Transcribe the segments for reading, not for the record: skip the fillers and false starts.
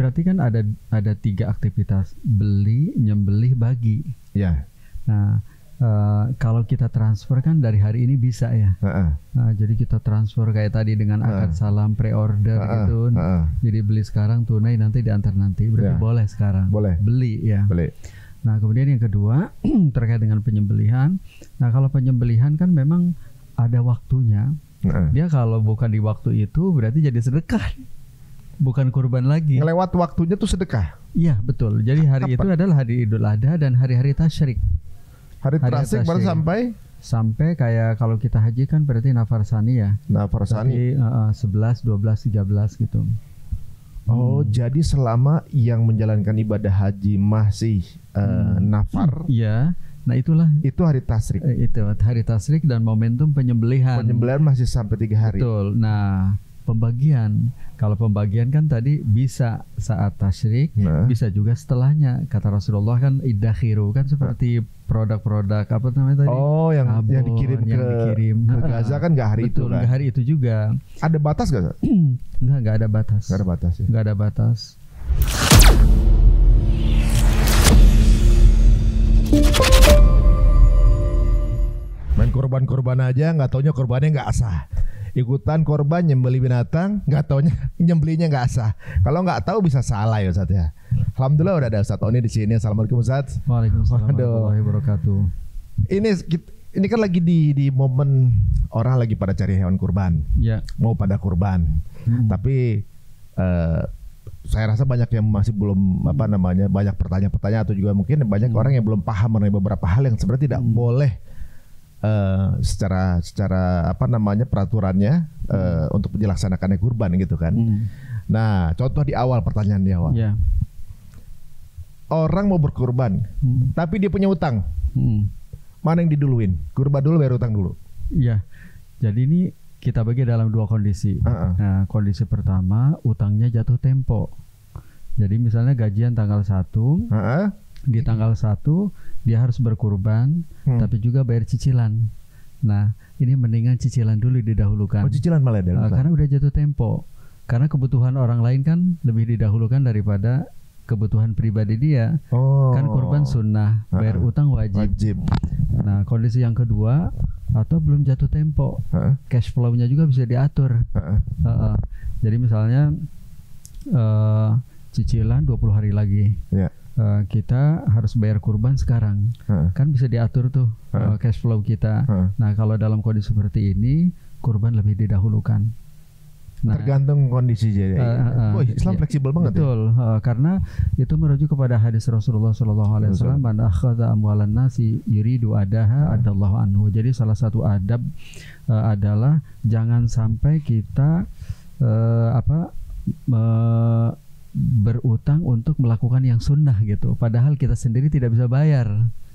berarti kan ada 3 aktivitas: beli, nyembelih, bagi. Ya. Nah, kalau kita transfer kan dari hari ini bisa ya. Nah, jadi kita transfer kayak tadi dengan akad salam pre-order gitu. Jadi beli sekarang, tunai nanti diantar nanti. Berarti boleh sekarang. Boleh. Beli ya. Boleh. Nah, kemudian yang kedua terkait dengan penyembelihan. Nah, kalau penyembelihan kan memang ada waktunya. Dia kalau bukan di waktu itu berarti jadi sedekah, bukan kurban lagi. Ngelewat waktunya tuh sedekah. Iya, betul. Jadi hari itu adalah hari Idul Adha dan hari-hari tasyrik. Hari tasyrik baru sampai kayak kalau kita haji kan berarti nafarsani ya. Nafarsani. 11, 12, 13 gitu. Oh, jadi selama yang menjalankan ibadah haji masih nafar. Iya. Nah, itulah itu hari tasyrik. Itu hari tasyrik dan momentum penyembelihan. Penyembelihan masih sampai 3 hari. Betul. Nah, pembagian. Kalau pembagian kan tadi bisa saat tasyrik, bisa juga setelahnya. Kata Rasulullah kan idakhiru, kan seperti produk-produk apa namanya tadi? Oh, yang dikirim ke Gaza kan nggak hari betul, itu kan? Nggak hari itu juga. Ada batas nggak? Nggak ada batas. Nggak ada batas ya? Nggak ada batas. Main korban-korban aja nggak taunya korbannya nggak asah. Ikutan korban nyembeli binatang nggak taunya nyembelinya nggak asah. Kalau nggak tahu bisa salah ya Ustaz ya. Alhamdulillah udah ada Ustaz Oni di sini. Assalamualaikum Ustaz. Waalaikumsalam warahmatullahi wabarakatuh. Ini kan lagi di momen orang lagi pada cari hewan kurban. Ya. Mau pada kurban. Tapi saya rasa banyak yang masih belum banyak pertanyaan-pertanyaan atau juga mungkin banyak orang yang belum paham mengenai beberapa hal yang sebenarnya tidak boleh secara peraturannya untuk dilaksanakannya kurban gitu kan. Nah, contoh di awal pertanyaan di awal. Yeah. Orang mau berkurban, tapi dia punya utang. Mana yang diduluin? Kurban dulu bayar utang dulu. Iya. Jadi ini kita bagi dalam 2 kondisi. Nah, kondisi pertama, utangnya jatuh tempo. Jadi misalnya gajian tanggal 1, di tanggal 1 dia harus berkurban, tapi juga bayar cicilan. Nah, ini mendingan cicilan dulu didahulukan. Oh, cicilan malah dahulukan. Karena udah jatuh tempo. Karena kebutuhan orang lain kan lebih didahulukan daripada kebutuhan pribadi dia. Kan kurban sunnah, bayar utang wajib. Nah, kondisi yang kedua, atau belum jatuh tempo, cash flow-nya juga bisa diatur. Jadi misalnya cicilan 20 hari lagi. Kita harus bayar kurban sekarang, kan bisa diatur tuh cash flow kita. Nah, kalau dalam kondisi seperti ini, kurban lebih didahulukan. Nah, tergantung kondisi jadi. Islam fleksibel banget. Betul, karena itu merujuk kepada hadis Rasulullah SAW, man akhadha amwalan nasi yuridu adaha adallahu anhu. Jadi salah satu adab adalah jangan sampai kita berutang untuk melakukan yang sunnah gitu, padahal kita sendiri tidak bisa bayar.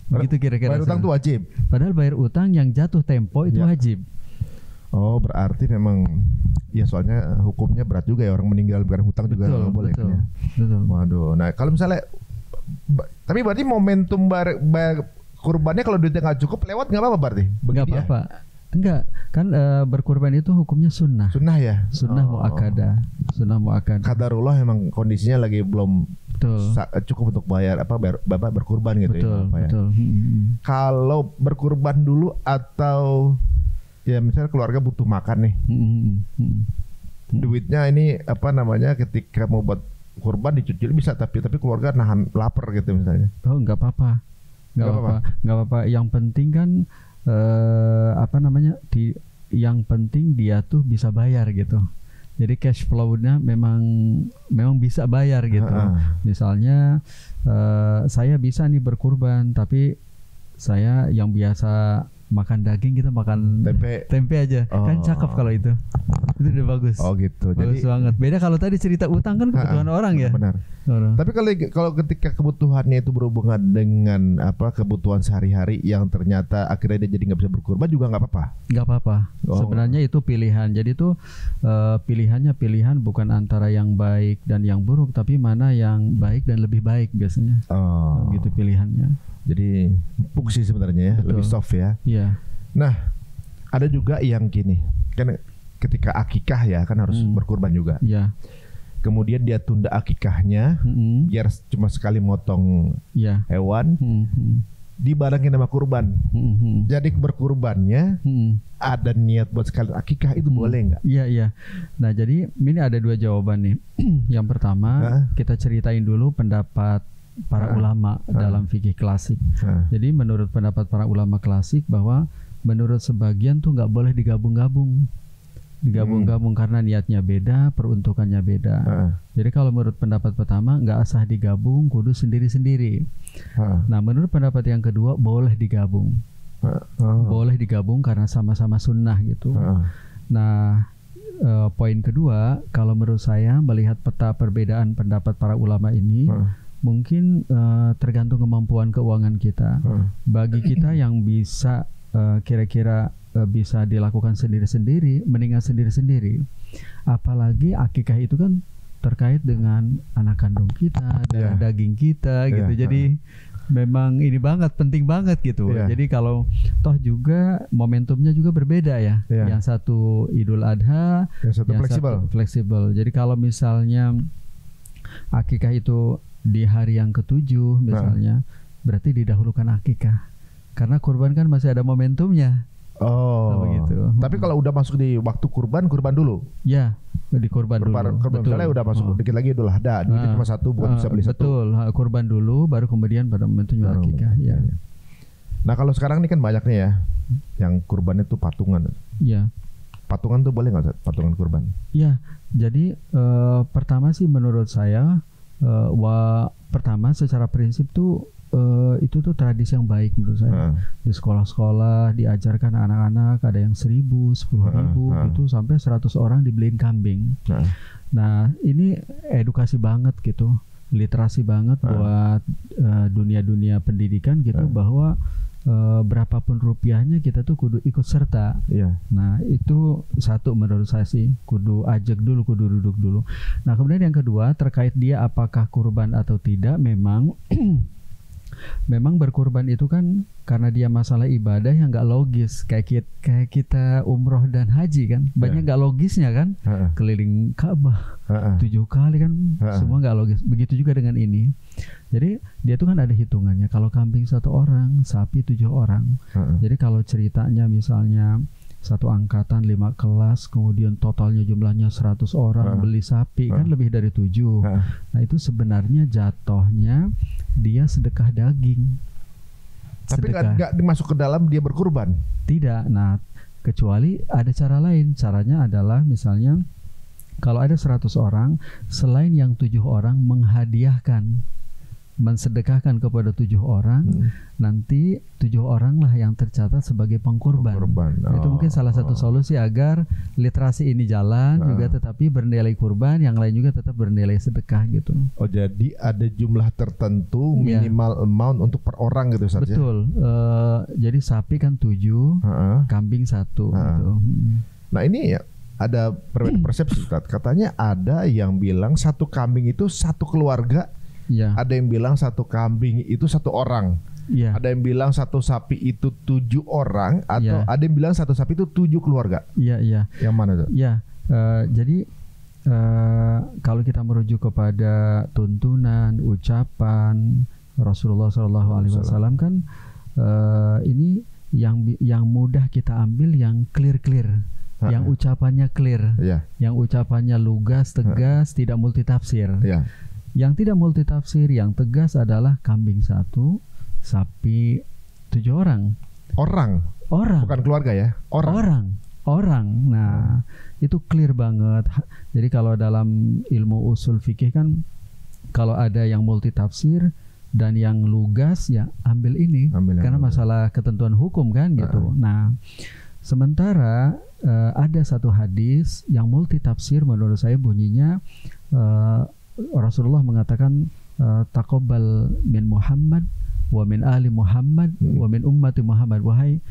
Begitu kira-kira. Bayar utang itu wajib. Padahal bayar utang yang jatuh tempo itu wajib. Oh, berarti memang ya soalnya hukumnya berat juga ya, orang meninggal bukan hutang juga nggak boleh. Betul. Waduh. Nah, kalau misalnya tapi berarti momentum kurbannya kalau duitnya nggak cukup lewat nggak apa-apa berarti? Nggak apa-apa. Enggak, kan berkurban itu hukumnya sunnah. Sunnah ya? Sunnah mu'akkadah. Sunnah mu'akkadah. Qadarullah emang kondisinya lagi belum cukup untuk bayar bapak berkurban gitu. Betul. Kalau berkurban dulu atau ya misalnya keluarga butuh makan nih. Duitnya ini ketika mau buat kurban dicicil bisa, tapi keluarga nahan lapar gitu misalnya. Oh, enggak apa-apa. Enggak apa-apa. Yang penting kan yang penting dia tuh bisa bayar gitu. Jadi cash flow-nya memang bisa bayar gitu. Misalnya saya bisa nih berkurban, tapi saya yang biasa makan daging, kita makan tempe aja. Kan cakep kalau itu udah bagus. Oh gitu. Bagus banget. Beda kalau tadi cerita utang kan kebutuhan orang ya. Benar. Tapi kalau ketika kebutuhannya itu berhubungan dengan kebutuhan sehari-hari yang ternyata akhirnya dia jadi nggak bisa berkurban juga nggak apa-apa. Nggak apa-apa. Sebenarnya itu pilihan. Jadi itu pilihan bukan antara yang baik dan yang buruk, tapi mana yang baik dan lebih baik biasanya. Gitu pilihannya. Jadi empuk sih sebenarnya ya. Betul. Lebih soft ya. Iya. Nah, ada juga yang gini, kan ketika akikah ya kan harus berkurban juga. Iya. kemudian dia tunda akikahnya, biar cuma sekali motong hewan, dibarengin sama kurban. Jadi berkurbannya ada niat buat sekali akikah, itu boleh nggak? Iya. Nah jadi ini ada dua jawaban nih. Yang pertama kita ceritain dulu pendapat para ulama dalam fikih klasik. Jadi menurut pendapat para ulama klasik bahwa menurut sebagian tuh nggak boleh digabung-gabung karena niatnya beda, peruntukannya beda. Jadi kalau menurut pendapat pertama nggak asah digabung, kudu sendiri-sendiri. Nah menurut pendapat yang kedua boleh digabung, boleh digabung karena sama-sama sunnah gitu. Nah poin kedua, kalau menurut saya melihat peta perbedaan pendapat para ulama ini, mungkin tergantung kemampuan keuangan kita. Bagi kita yang bisa kira-kira bisa dilakukan sendiri-sendiri, mendingan sendiri-sendiri. Apalagi akikah itu kan terkait dengan anak kandung kita, darah daging kita gitu. Jadi memang ini banget, penting banget gitu. Jadi kalau toh juga momentumnya juga berbeda ya. Yang satu Idul Adha, yang satu fleksibel. Jadi kalau misalnya akikah itu di hari yang ke-7 misalnya, berarti didahulukan akikah. Karena kurban kan masih ada momentumnya. Begitu. Tapi kalau udah masuk di waktu kurban dulu. Ya, di kurban dulu. Misalnya udah masuk dikit lagi Idul Adha, duitnya cuma satu, bukan bisa beli satu. Betul, kurban dulu, baru kemudian pada momentumnya akikah. Ya. Nah kalau sekarang ini kan banyak nih ya, yang kurbannya tuh patungan. Iya. Patungan tuh boleh nggak, patungan kurban? Iya. Jadi pertama sih menurut saya, pertama secara prinsip tuh itu tuh tradisi yang baik menurut saya. Di sekolah-sekolah diajarkan anak-anak, ada yang 1.000, 10.000 gitu, sampai 100 orang dibeliin kambing. Nah ini edukasi banget gitu, literasi banget buat dunia-dunia pendidikan gitu, bahwa berapapun rupiahnya kita tuh kudu ikut serta. Nah itu satu menurut saya sih, kudu ajak dulu, kudu duduk dulu. Nah kemudian yang kedua terkait dia apakah kurban atau tidak, memang berkurban itu kan karena dia masalah ibadah yang nggak logis, kayak kita umroh dan haji kan, banyak nggak logisnya kan, keliling Ka'bah 7 kali kan, semua nggak logis. Begitu juga dengan ini. Jadi dia tuh kan ada hitungannya. Kalau kambing 1 orang, sapi 7 orang. Jadi kalau ceritanya misalnya satu angkatan 5 kelas, kemudian totalnya jumlahnya 100 orang beli sapi, kan lebih dari 7. Nah itu sebenarnya jatuhnya dia sedekah daging. Tapi nggak dimasuk ke dalam dia berkurban? Tidak. Nah kecuali ada cara lain. Caranya adalah misalnya kalau ada 100 orang, selain yang 7 orang menghadiahkan, mensedekahkan kepada 7 orang, nanti 7 orang lah yang tercatat sebagai pengkurban. Itu mungkin salah satu solusi agar literasi ini jalan juga, tetapi bernilai kurban, yang lain juga tetap bernilai sedekah gitu. Oh jadi ada jumlah tertentu minimal amount untuk per orang gitu Ustaz? Betul. Jadi sapi kan 7, kambing 1 gitu. Nah ini ya ada persepsi Ustaz. Katanya ada yang bilang 1 kambing itu 1 keluarga. Ada yang bilang 1 kambing itu 1 orang. Ada yang bilang 1 sapi itu 7 orang, atau ada yang bilang 1 sapi itu 7 keluarga. Yang mana tuh? Jadi kalau kita merujuk kepada tuntunan, ucapan Rasulullah SAW kan, ini yang mudah kita ambil, yang clear, yang ucapannya clear, yang ucapannya lugas, tegas, tidak multitafsir. Yang tidak multitafsir, yang tegas adalah kambing 1, sapi 7 orang. Orang. Bukan keluarga ya. Orang. Nah, itu clear banget. Jadi kalau dalam ilmu usul fikih kan, kalau ada yang multitafsir dan yang lugas, ya ambil ini. Karena masalah ketentuan hukum kan gitu. Nah, sementara ada satu hadis yang multitafsir, menurut saya bunyinya, Rasulullah mengatakan, taqabbal min Muhammad wa min ali Muhammad wa min ummati Muhammad. Wahai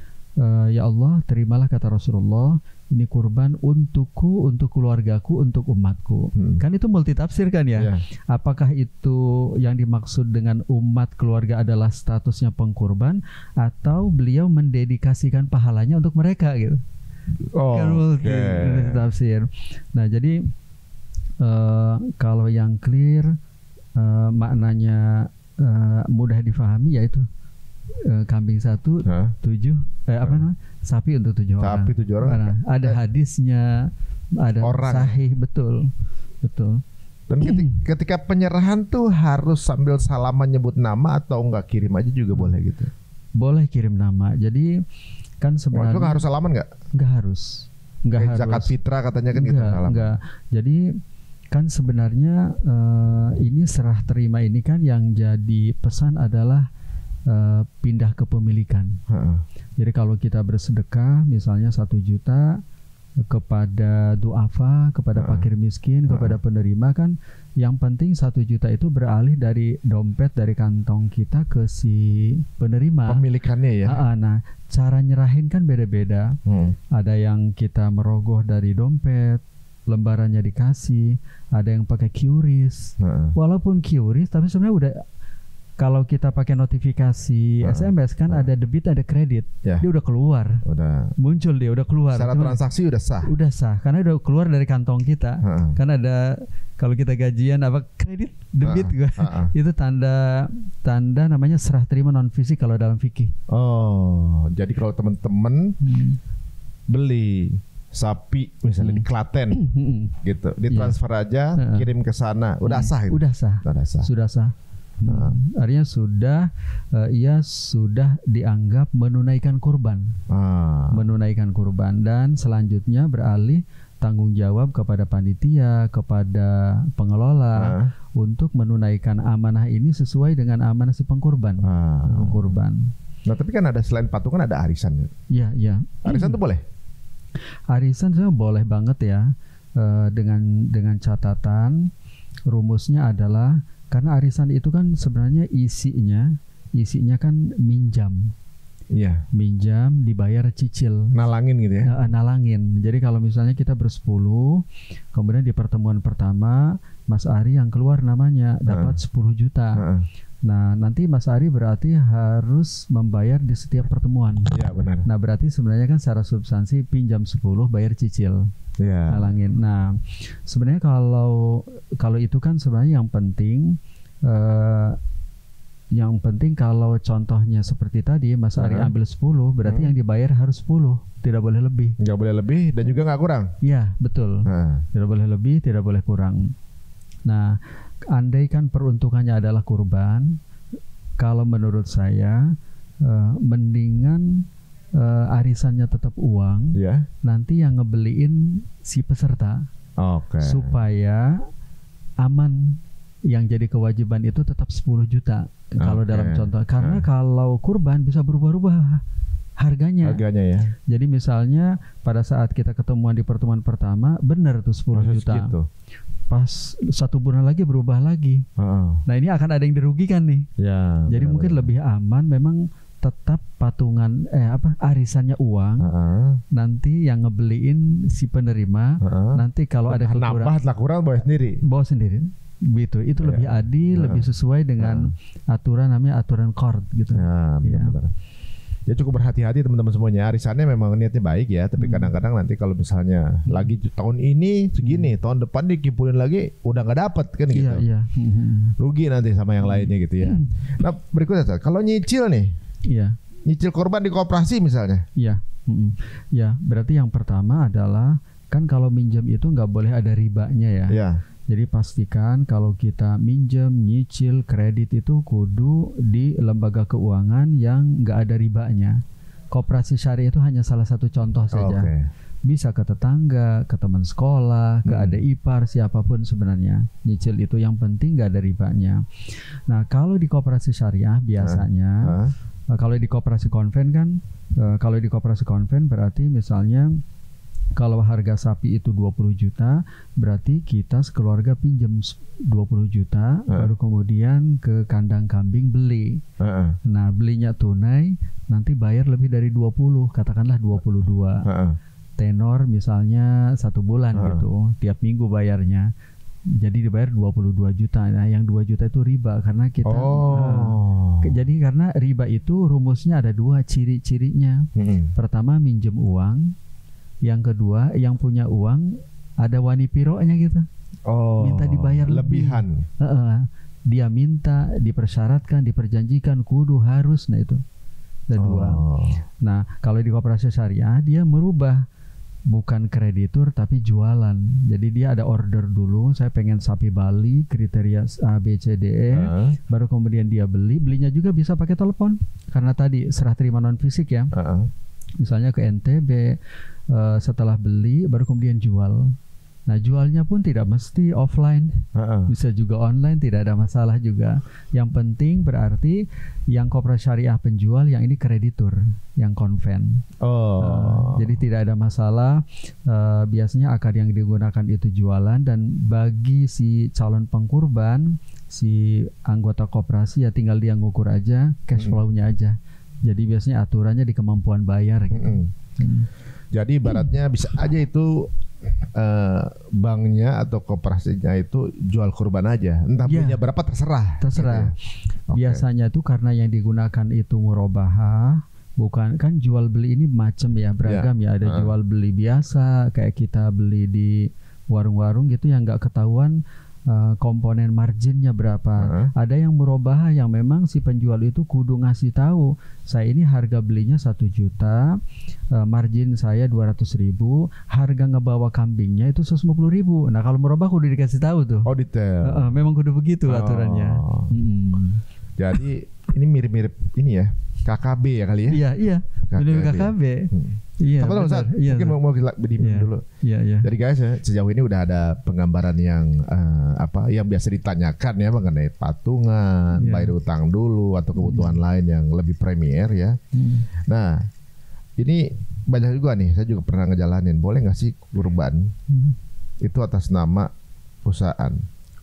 ya Allah, terimalah, kata Rasulullah, ini kurban untukku, untuk keluargaku, untuk umatku. Kan itu multitafsir kan ya? Apakah itu yang dimaksud dengan umat keluarga adalah statusnya pengkurban, atau beliau mendedikasikan pahalanya untuk mereka gitu? Kan multitafsir. Nah jadi Kalau yang clear maknanya mudah difahami yaitu kambing 1 7 apa namanya? Sapi untuk 7 orang. Sapi 7 orang. Nah, ada hadisnya, ada orang. Sahih, betul. Dan ketika penyerahan tuh harus sambil salaman nyebut nama atau enggak, kirim aja juga boleh gitu? Boleh kirim nama. Jadi kan sebenarnya harus salaman nggak? Nggak harus. Nggak harus. Zakat fitrah katanya kan gitu salaman. Enggak. Jadi kan sebenarnya ini serah terima ini kan yang jadi pesan adalah pindah kepemilikan. Jadi kalau kita bersedekah misalnya 1 juta kepada duafa, kepada fakir miskin, kepada penerima, kan yang penting 1 juta itu beralih dari dompet, dari kantong kita ke si penerima. Pemilikannya ya. Nah, cara nyerahin kan beda-beda. Ada yang kita merogoh dari dompet, lembarannya dikasih, ada yang pakai QRIS. Walaupun QRIS, tapi sebenarnya udah, kalau kita pakai notifikasi SMS kan ada debit, ada kredit, dia udah keluar, muncul, dia udah keluar. Secara transaksi udah sah, karena udah keluar dari kantong kita. Kan ada, kalau kita gajian apa kredit, debit itu tanda namanya serah terima non fisik kalau dalam fikih. Oh, jadi kalau teman-teman beli sapi misalnya di Klaten gitu, ditransfer aja, kirim ke sana, udah sah gitu? Sudah sah. Artinya ia sudah dianggap menunaikan kurban, dan selanjutnya beralih tanggung jawab kepada panitia, kepada pengelola untuk menunaikan amanah ini sesuai dengan amanah si pengkurban. Nah, tapi kan ada selain patungan ada arisan. Iya. Arisan tuh boleh? Arisan sebenarnya boleh banget ya, dengan catatan rumusnya adalah, karena arisan itu kan sebenarnya isinya kan minjam. Iya. Minjam dibayar cicil. Nalangin gitu ya? Nalangin. Jadi kalau misalnya kita ber-10, kemudian di pertemuan pertama Mas Ari yang keluar namanya dapat 10 juta. Nah, nanti Mas Ari berarti harus membayar di setiap pertemuan. Iya, benar. Nah, berarti sebenarnya kan secara substansi pinjam 10 bayar cicil. Nalangin. Nah, sebenarnya kalau itu kan sebenarnya yang penting kalau contohnya seperti tadi Mas Ari ambil 10, berarti yang dibayar harus 10, tidak boleh lebih. Nggak boleh lebih dan juga nggak kurang. Iya, betul. Tidak boleh lebih, tidak boleh kurang. Nah, andai kan peruntukannya adalah kurban, kalau menurut saya mendingan arisannya tetap uang, nanti yang ngebeliin si peserta, supaya aman. Yang jadi kewajiban itu tetap 10 juta kalau dalam contoh, karena kalau kurban bisa berubah-ubah harganya ya. Jadi misalnya pada saat kita ketemuan di pertemuan pertama benar tuh 10 juta gitu. Pas 1 bulan lagi berubah lagi. Nah, ini akan ada yang dirugikan nih. Jadi mungkin lebih aman memang tetap patungan arisannya uang. Nanti yang ngebeliin si penerima. Nanti kalau ada kekurangan, kurang bawa sendiri. Gitu, itu lebih adil, lebih sesuai dengan aturan, namanya aturan qard gitu. Benar. Ya cukup berhati-hati teman-teman semuanya. Arisannya memang niatnya baik ya, tapi kadang-kadang nanti kalau misalnya lagi tahun ini segini, tahun depan dikumpulin lagi udah nggak dapet kan gitu. Rugi nanti sama yang lainnya gitu ya. Nah, berikutnya kalau nyicil nih. Nyicil korban di koperasi misalnya. Ya, berarti yang pertama adalah kan kalau minjem itu nggak boleh ada ribanya ya. Jadi pastikan kalau kita minjem, nyicil, kredit itu kudu di lembaga keuangan yang nggak ada ribanya. Koperasi syariah itu hanya salah satu contoh saja. Bisa ke tetangga, ke teman sekolah, ke adik ipar, siapapun sebenarnya. Nyicil itu yang penting nggak ada ribanya. Nah, kalau di koperasi syariah biasanya, kalau di koperasi konven kan, berarti misalnya kalau harga sapi itu 20 juta, berarti kita sekeluarga pinjam 20 juta, baru kemudian ke kandang kambing beli. Nah, belinya tunai, nanti bayar lebih dari 20, katakanlah 22. Tenor misalnya 1 bulan gitu, tiap minggu bayarnya. Jadi dibayar 22 juta. Nah, yang 2 juta itu riba karena kita jadi karena riba itu rumusnya ada 2 ciri-cirinya. Pertama, minjem uang. Yang kedua, yang punya uang ada wani pironya gitu. minta dibayar lebihan. Dia minta, dipersyaratkan, diperjanjikan, kudu, harus. Nah itu ada dua. Nah kalau di koperasi syariah dia merubah, bukan kreditur tapi jualan. Jadi dia ada order dulu, saya pengen sapi Bali kriteria A B C D E, baru kemudian dia belinya juga bisa pakai telepon karena tadi serah terima non fisik ya. Misalnya ke NTB, setelah beli baru kemudian jual. Nah jualnya pun tidak mesti offline, bisa juga online, tidak ada masalah juga. Yang penting berarti yang koperasi syariah penjual, yang ini kreditur, yang konven. Jadi tidak ada masalah. Biasanya akad yang digunakan itu jualan, dan bagi si calon pengkurban, si anggota koperasi ya tinggal dia ngukur aja cash flow-nya aja. Jadi biasanya aturannya di kemampuan bayar gitu. Jadi ibaratnya bisa aja itu banknya atau koperasinya itu jual kurban aja, entah punya berapa terserah. Gitu ya? Biasanya tuh karena yang digunakan itu murabahah, bukan kan jual beli ini macam ya, beragam ya. Ada jual beli biasa kayak kita beli di warung-warung gitu yang nggak ketahuan komponen marginnya berapa. Ada yang murabahah yang memang si penjual itu kudu ngasih tahu, saya ini harga belinya 1 juta, margin saya 200.000, harga ngebawa kambingnya itu 150.000. Nah kalau murabahah kudu dikasih tahu tuh. Detail. Memang kudu begitu aturannya. Jadi ini mirip-mirip ini ya, KKB ya kali ya? Iya, mirip KKB. Iya, mungkin mau dibimbing dulu. Jadi guys, sejauh ini udah ada penggambaran yang yang biasa ditanyakan ya mengenai patungan, bayar utang dulu atau kebutuhan lain yang lebih premier ya. Nah, ini banyak juga nih, saya juga pernah ngejalanin. Boleh nggak sih kurban itu atas nama perusahaan?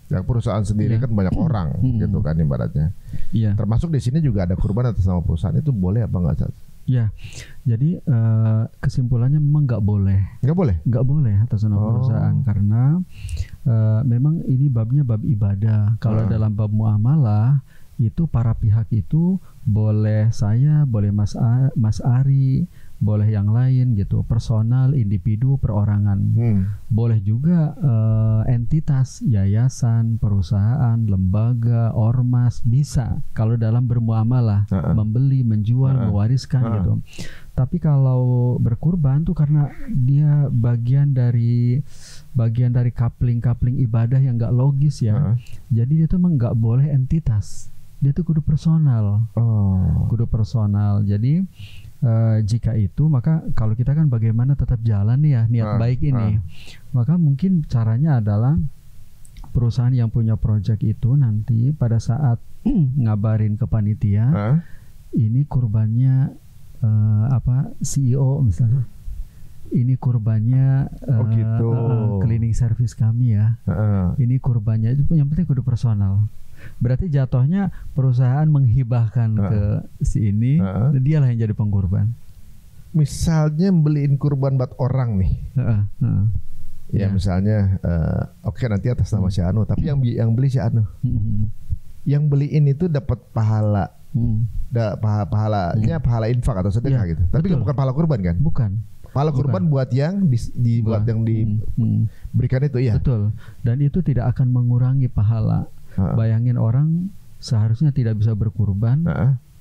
Yang perusahaan sendiri kan banyak orang gitu kan ibaratnya. Termasuk di sini juga ada kurban atas nama perusahaan, itu boleh apa enggak? Ya, jadi kesimpulannya memang nggak boleh. Nggak boleh atas nama perusahaan karena memang ini babnya bab ibadah. Kalau dalam bab muamalah itu para pihak itu boleh saya, boleh Mas Ari, boleh yang lain gitu, personal, individu, perorangan. Boleh juga entitas, yayasan, perusahaan, lembaga, ormas, bisa kalau dalam bermuamalah, membeli, menjual, mewariskan gitu. Tapi kalau berkurban tuh karena dia bagian dari coupling ibadah yang nggak logis ya. Jadi dia tuh emang nggak boleh entitas, dia tuh kudu personal. Kudu personal. Jadi jika itu, maka kalau kita kan bagaimana tetap jalan nih ya niat baik ini, maka mungkin caranya adalah perusahaan yang punya project itu nanti pada saat ngabarin ke panitia, ini kurbannya CEO misalnya, ini kurbannya cleaning service kami ya, ini kurbannya, itu yang penting kudu personal. Berarti jatuhnya perusahaan menghibahkan ke si ini, dialah yang jadi pengkurban. Misalnya beliin kurban buat orang nih, misalnya, nanti atas nama si Anu, tapi yang beli si Anu, yang beliin itu dapat pahala, pahala infak atau sedekah gitu. Tapi bukan pahala kurban kan? Bukan. Pahala kurban buat yang diberikan itu ya. Betul. Dan itu tidak akan mengurangi pahala. Bayangin orang seharusnya tidak bisa berkurban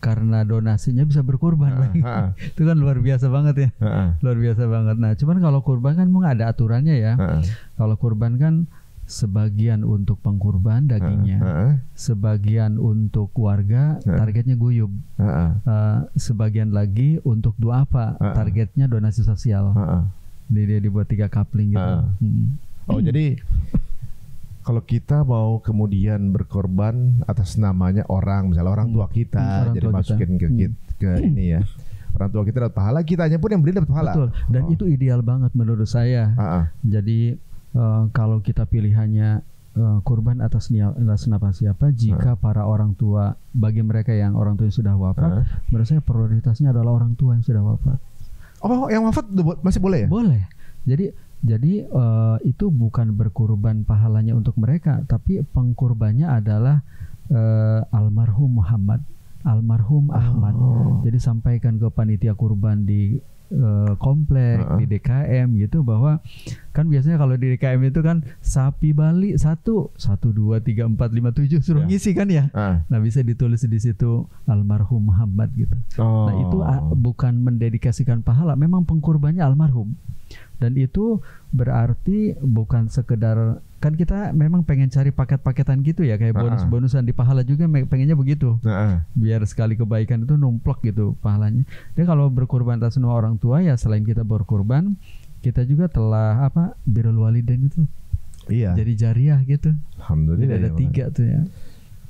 karena donasinya bisa berkurban. Itu kan luar biasa banget ya. Luar biasa banget. Nah, cuman kalau kurban kan memang ada aturannya ya. Kalau kurban kan sebagian untuk pengkurban dagingnya, sebagian untuk warga, targetnya guyub, sebagian lagi untuk duafa, targetnya donasi sosial. Dia dibuat 3 coupling gitu. Jadi kalau kita mau kemudian berkorban atas namanya orang, misalnya orang tua kita, jadi masukin ke ini ya, orang tua kita dapat pahala, kitanya pun yang beli dapat pahala. Betul. Dan itu ideal banget menurut saya. Jadi kalau kita pilihannya kurban atas nama siapa, jika para orang tua, bagi mereka yang orang tua yang sudah wafat, menurut saya prioritasnya adalah orang tua yang sudah wafat. Yang wafat masih boleh ya? Boleh. Jadi itu bukan berkurban pahalanya untuk mereka, tapi pengkurbannya adalah almarhum Muhammad, almarhum Ahmad. Jadi sampaikan ke panitia kurban di komplek di DKM gitu, bahwa kan biasanya kalau di DKM itu kan sapi Bali 1, 2, 3, 4, 5, 7 suruh ngisi kan ya. Nah bisa ditulis di situ almarhum Muhammad gitu. Nah itu bukan mendedikasikan pahala, memang pengkurbannya almarhum. Dan itu berarti bukan sekedar, kan kita memang pengen cari paket-paketan gitu ya, kayak bonus-bonusan di pahala juga pengennya begitu. Biar sekali kebaikan itu numplok gitu pahalanya. Dan kalau berkurban atas nama orang tua ya, selain kita berkurban, kita juga telah birrul walidain itu. Iya. Jadi jariah gitu. Alhamdulillah. Jadi ada 3 tuh ya.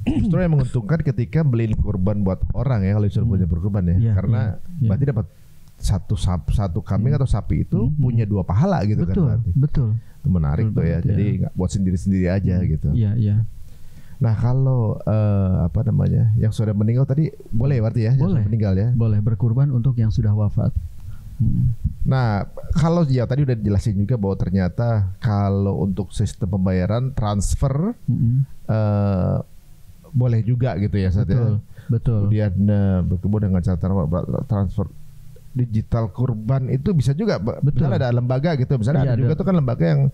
Justru yang menguntungkan ketika beliin kurban buat orang ya, kalau disuruh punya berkurban ya. Karena berarti dapat satu kambing atau sapi itu punya 2 pahala gitu. Betul, kan berarti. Betul. Itu menarik tuh ya. Jadi nggak buat sendiri-sendiri aja gitu. Iya, iya. Nah kalau yang sudah meninggal tadi boleh berarti ya? Boleh. Yang meninggal ya? Boleh berkurban untuk yang sudah wafat. Nah kalau ya tadi udah dijelasin juga bahwa ternyata kalau untuk sistem pembayaran transfer boleh juga gitu ya Sat, betul, ya? Betul. Kemudian berkebun dengan cara transfer digital kurban itu bisa juga. Misalnya ada lembaga gitu, misalnya ada juga tuh kan lembaga yang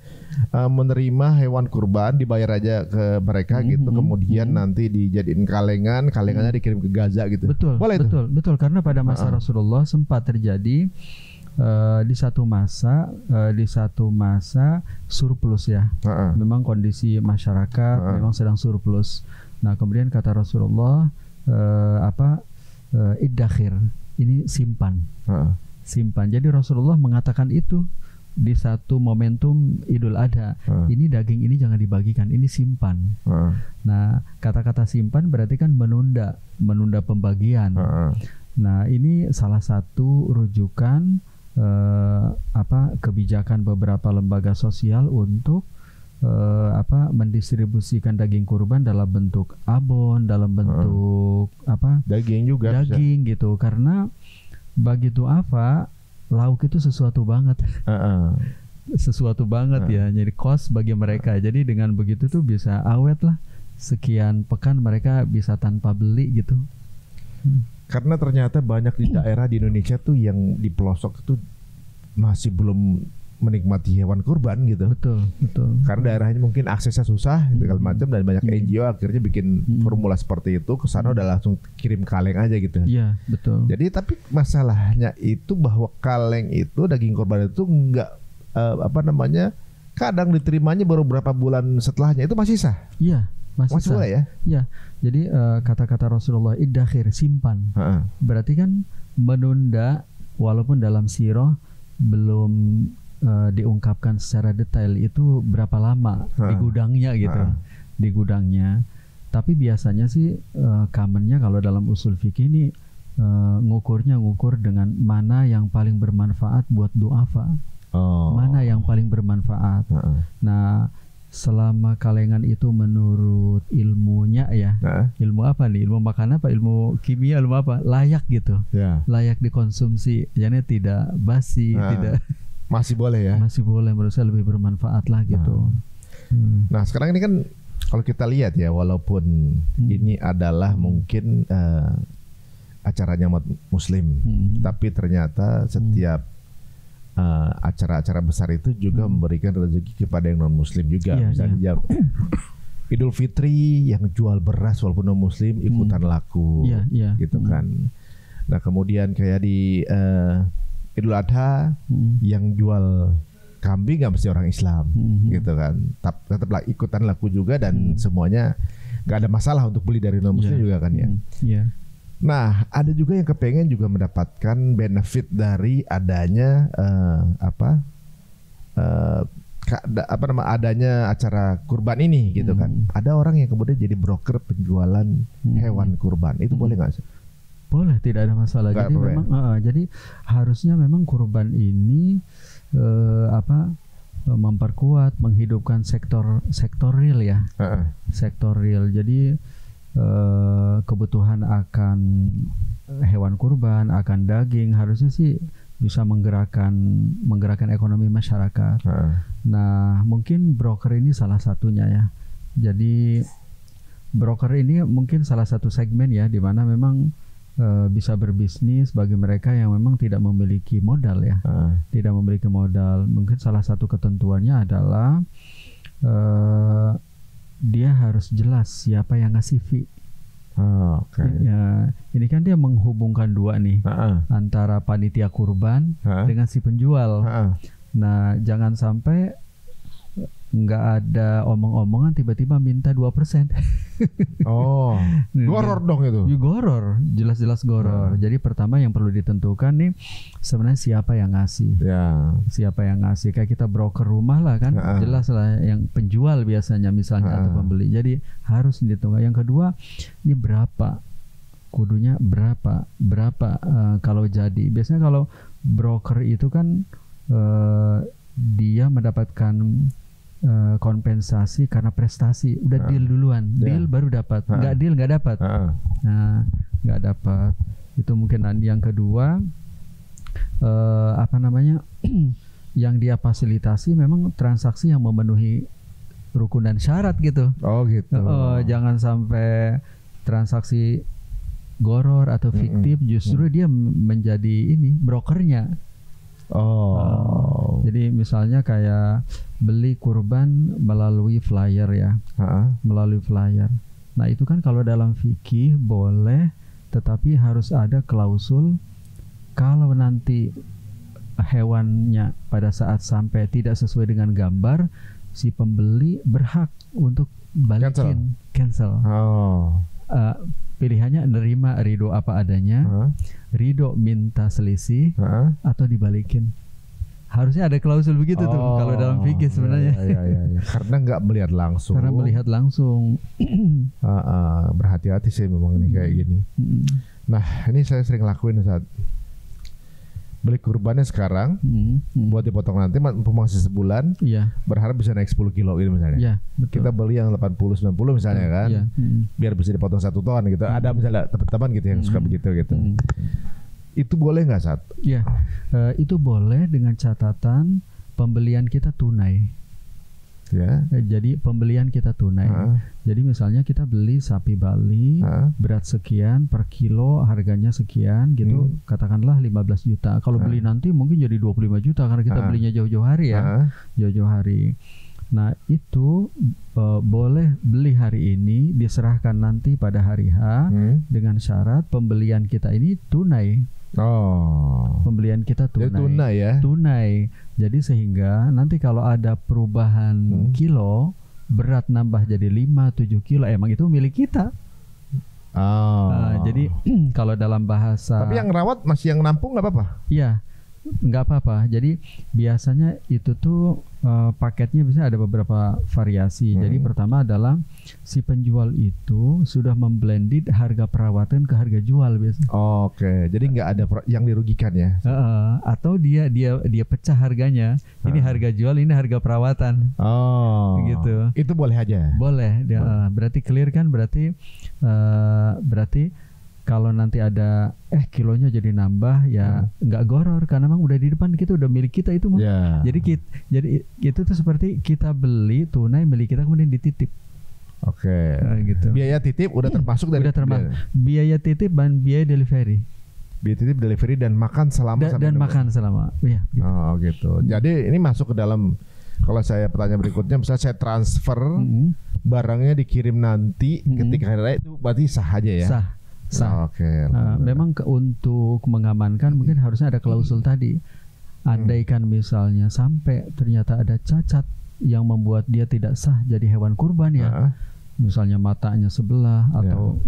menerima hewan kurban, dibayar aja ke mereka gitu, kemudian nanti dijadiin kalengannya dikirim ke Gaza gitu. Betul. Boleh betul karena pada masa Rasulullah sempat terjadi di satu masa surplus ya. Memang kondisi masyarakat memang sedang surplus. Nah kemudian kata Rasulullah iddakhir, ini simpan. Jadi Rasulullah mengatakan itu di satu momentum Idul Adha. Ini daging ini jangan dibagikan, ini simpan. Nah kata-kata simpan berarti kan menunda pembagian. Nah ini salah satu rujukan kebijakan beberapa lembaga sosial untuk mendistribusikan daging kurban dalam bentuk abon, dalam bentuk daging juga daging bisa. Gitu karena bagi du'afa lauk itu sesuatu banget. Sesuatu banget ya, jadi cost bagi mereka. Jadi dengan begitu tuh bisa awet lah, sekian pekan mereka bisa tanpa beli gitu. Karena ternyata banyak di daerah di Indonesia tuh yang di pelosok itu masih belum menikmati hewan kurban gitu. Betul. Karena daerahnya mungkin aksesnya susah segala macam, dan banyak NGO akhirnya bikin formula seperti itu, ke sana udah langsung kirim kaleng aja gitu. Iya, betul. Jadi tapi masalahnya itu bahwa kaleng itu, daging kurban itu enggak kadang diterimanya baru berapa bulan setelahnya, itu masih sah. Iya, masih sah. Ya? Iya. Jadi kata-kata Rasulullah iddakhir, simpan. Berarti kan menunda, walaupun dalam sirah belum diungkapkan secara detail itu berapa lama di gudangnya gitu, di gudangnya. Tapi biasanya sih commonnya kalau dalam usul fikih ini ngukur dengan mana yang paling bermanfaat buat du'afa, mana yang paling bermanfaat. Nah selama kalengan itu menurut ilmunya ya, ilmu apa nih, ilmu makanan apa, ilmu kimia, ilmu apa, layak gitu, layak dikonsumsi, jadi tidak basi, tidak. Masih boleh ya? Masih boleh, menurut saya lebih bermanfaat lah gitu. Nah sekarang ini kan kalau kita lihat ya, walaupun ini adalah mungkin acaranya umat muslim, tapi ternyata setiap acara-acara besar itu juga memberikan rezeki kepada yang non muslim juga. Misalnya Idul Fitri yang jual beras walaupun non muslim ikutan laku, gitu kan. Nah kemudian kayak di Idul Adha yang jual kambing nggak mesti orang Islam, gitu kan. Tetaplah ikutan laku juga, dan semuanya nggak ada masalah untuk beli dari non muslim juga kan ya. Nah ada juga yang kepengen juga mendapatkan benefit dari adanya adanya acara kurban ini gitu kan. Ada orang yang kemudian jadi broker penjualan hewan kurban, itu boleh nggak sih? Boleh, tidak ada masalah. Jadi memang jadi harusnya memang kurban ini memperkuat, menghidupkan sektor real ya. Sektor real. Jadi kebutuhan akan hewan kurban, akan daging harusnya sih bisa menggerakkan ekonomi masyarakat. Nah, mungkin broker ini salah satunya ya. Jadi broker ini mungkin salah satu segmen ya, di mana memang bisa berbisnis bagi mereka yang memang tidak memiliki modal ya. Tidak memiliki modal. Mungkin salah satu ketentuannya adalah dia harus jelas siapa yang ngasih fee. Ya, ini kan dia menghubungkan dua nih, antara panitia kurban dengan si penjual. Nah, jangan sampai nggak ada omong-omongan tiba-tiba minta 2%. Goror dong itu. Goror, jelas-jelas goror. Jadi pertama yang perlu ditentukan nih sebenarnya siapa yang ngasih. Siapa yang ngasih, kayak kita broker rumah lah kan, jelas lah yang penjual biasanya misalnya atau pembeli. Jadi harus ditentukan. Yang kedua, ini berapa? Kudunya berapa kalau jadi. Biasanya kalau broker itu kan dia mendapatkan kompensasi karena prestasi, udah deal duluan, deal baru dapat, nggak deal nggak dapat. Nah, nggak dapat. Itu mungkin. Yang kedua, yang dia fasilitasi memang transaksi yang memenuhi rukun dan syarat gitu. Jangan sampai transaksi goror atau fiktif, justru dia menjadi ini brokernya. Jadi misalnya kayak beli kurban melalui flyer ya, melalui flyer. Nah itu kan kalau dalam fikih boleh, tetapi harus ada klausul kalau nanti hewannya pada saat sampai tidak sesuai dengan gambar, si pembeli berhak untuk balikin, cancel. Pilihannya nerima ridho apa adanya, ridho minta selisih, atau dibalikin. Harusnya ada klausul begitu tuh kalau dalam fikih sebenarnya. Karena nggak melihat langsung. Karena melihat langsung. Berhati-hati sih memang nih kayak gini. Nah ini saya sering lakuin saat beli kurbannya sekarang, buat dipotong nanti masih sebulan, berharap bisa naik 10 kilo gitu misalnya. Kita beli yang 80-90 misalnya kan, biar bisa dipotong 1 ton gitu. Ada misalnya teman-teman gitu yang suka begitu gitu. Itu boleh nggak Sat? Itu boleh dengan catatan pembelian kita tunai. Jadi pembelian kita tunai. Jadi misalnya kita beli sapi Bali berat sekian per kilo, harganya sekian gitu, katakanlah 15 juta. Kalau beli nanti mungkin jadi 25 juta karena kita belinya jauh-jauh hari ya. Jauh-jauh hari. Nah itu boleh beli hari ini, diserahkan nanti pada hari H, dengan syarat pembelian kita ini tunai. Pembelian kita tunai. Tunai ya. Tunai. Jadi sehingga nanti kalau ada perubahan kilo, berat nambah jadi 5-7 kilo, emang itu milik kita. Jadi kalau dalam bahasa. Tapi yang rawat masih yang nampung nggak apa-apa? Iya, nggak apa-apa. Jadi biasanya itu tuh paketnya bisa ada beberapa variasi. Jadi pertama adalah si penjual itu sudah memblended harga perawatan ke harga jual biasanya. Jadi nggak ada yang dirugikan ya? Atau dia pecah harganya. Ini harga jual, ini harga perawatan. Gitu. Itu boleh aja. Boleh. Berarti clear kan? Berarti kalau nanti ada kilonya jadi nambah ya nggak goror karena memang udah di depan kita, udah milik kita itu mah. Jadi itu tuh seperti kita beli tunai milik kita kemudian dititip. Gitu. Biaya titip udah termasuk dari biaya titip dan biaya delivery. Biaya titip, delivery dan makan selama makan selama. Gitu. Jadi ini masuk ke dalam, kalau saya pertanyaan berikutnya, misalnya saya transfer barangnya dikirim nanti ketika hari raya, itu berarti sah aja ya? Sah. Memang untuk mengamankan mungkin harusnya ada klausul tadi. Andaikan misalnya sampai ternyata ada cacat yang membuat dia tidak sah jadi hewan kurban ya, misalnya matanya sebelah atau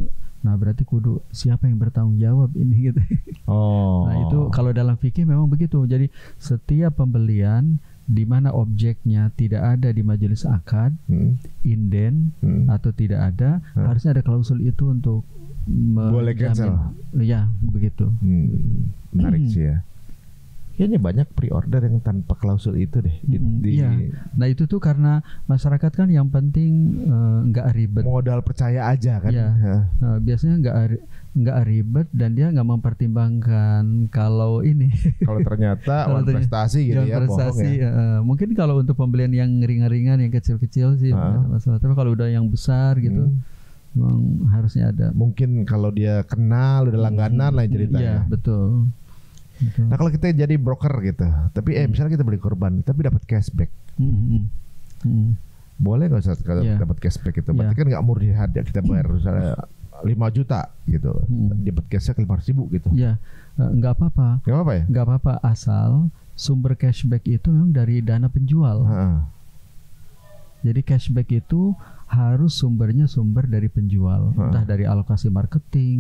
nah berarti kudu siapa yang bertanggung jawab ini gitu. Nah itu kalau dalam fikih memang begitu. Jadi setiap pembelian di mana objeknya tidak ada di majelis akad, inden atau tidak ada, harusnya ada klausul itu untuk boleh cancel. Ya begitu. Menarik sih ya. Kayaknya banyak pre-order yang tanpa klausul itu deh. Nah itu tuh karena masyarakat kan yang penting nggak ribet. Modal percaya aja kan. Biasanya nggak ribet dan dia nggak mempertimbangkan kalau ini. Kalau ternyata prestasi gitu ya, bohong ya. Mungkin kalau untuk pembelian yang ringan-ringan, yang kecil-kecil sih masalah. Tapi kalau udah yang besar gitu, Memang harusnya ada. Mungkin kalau dia kenal udah langganan lah ceritanya. Iya, betul. Nah kalau kita jadi broker gitu, tapi misalnya kita beli kurban, tapi dapat cashback, boleh nggak Ustaz kalau dapat cashback itu? Berarti kan nggak murni hadiah, kita bayar misalnya 5 juta gitu, dapat cashback 500.000 gitu. Ya, nggak apa-apa. Nggak apa-apa ya? Nggak apa-apa asal sumber cashback itu memang dari dana penjual. Jadi cashback itu harus sumbernya dari penjual, entah dari alokasi marketing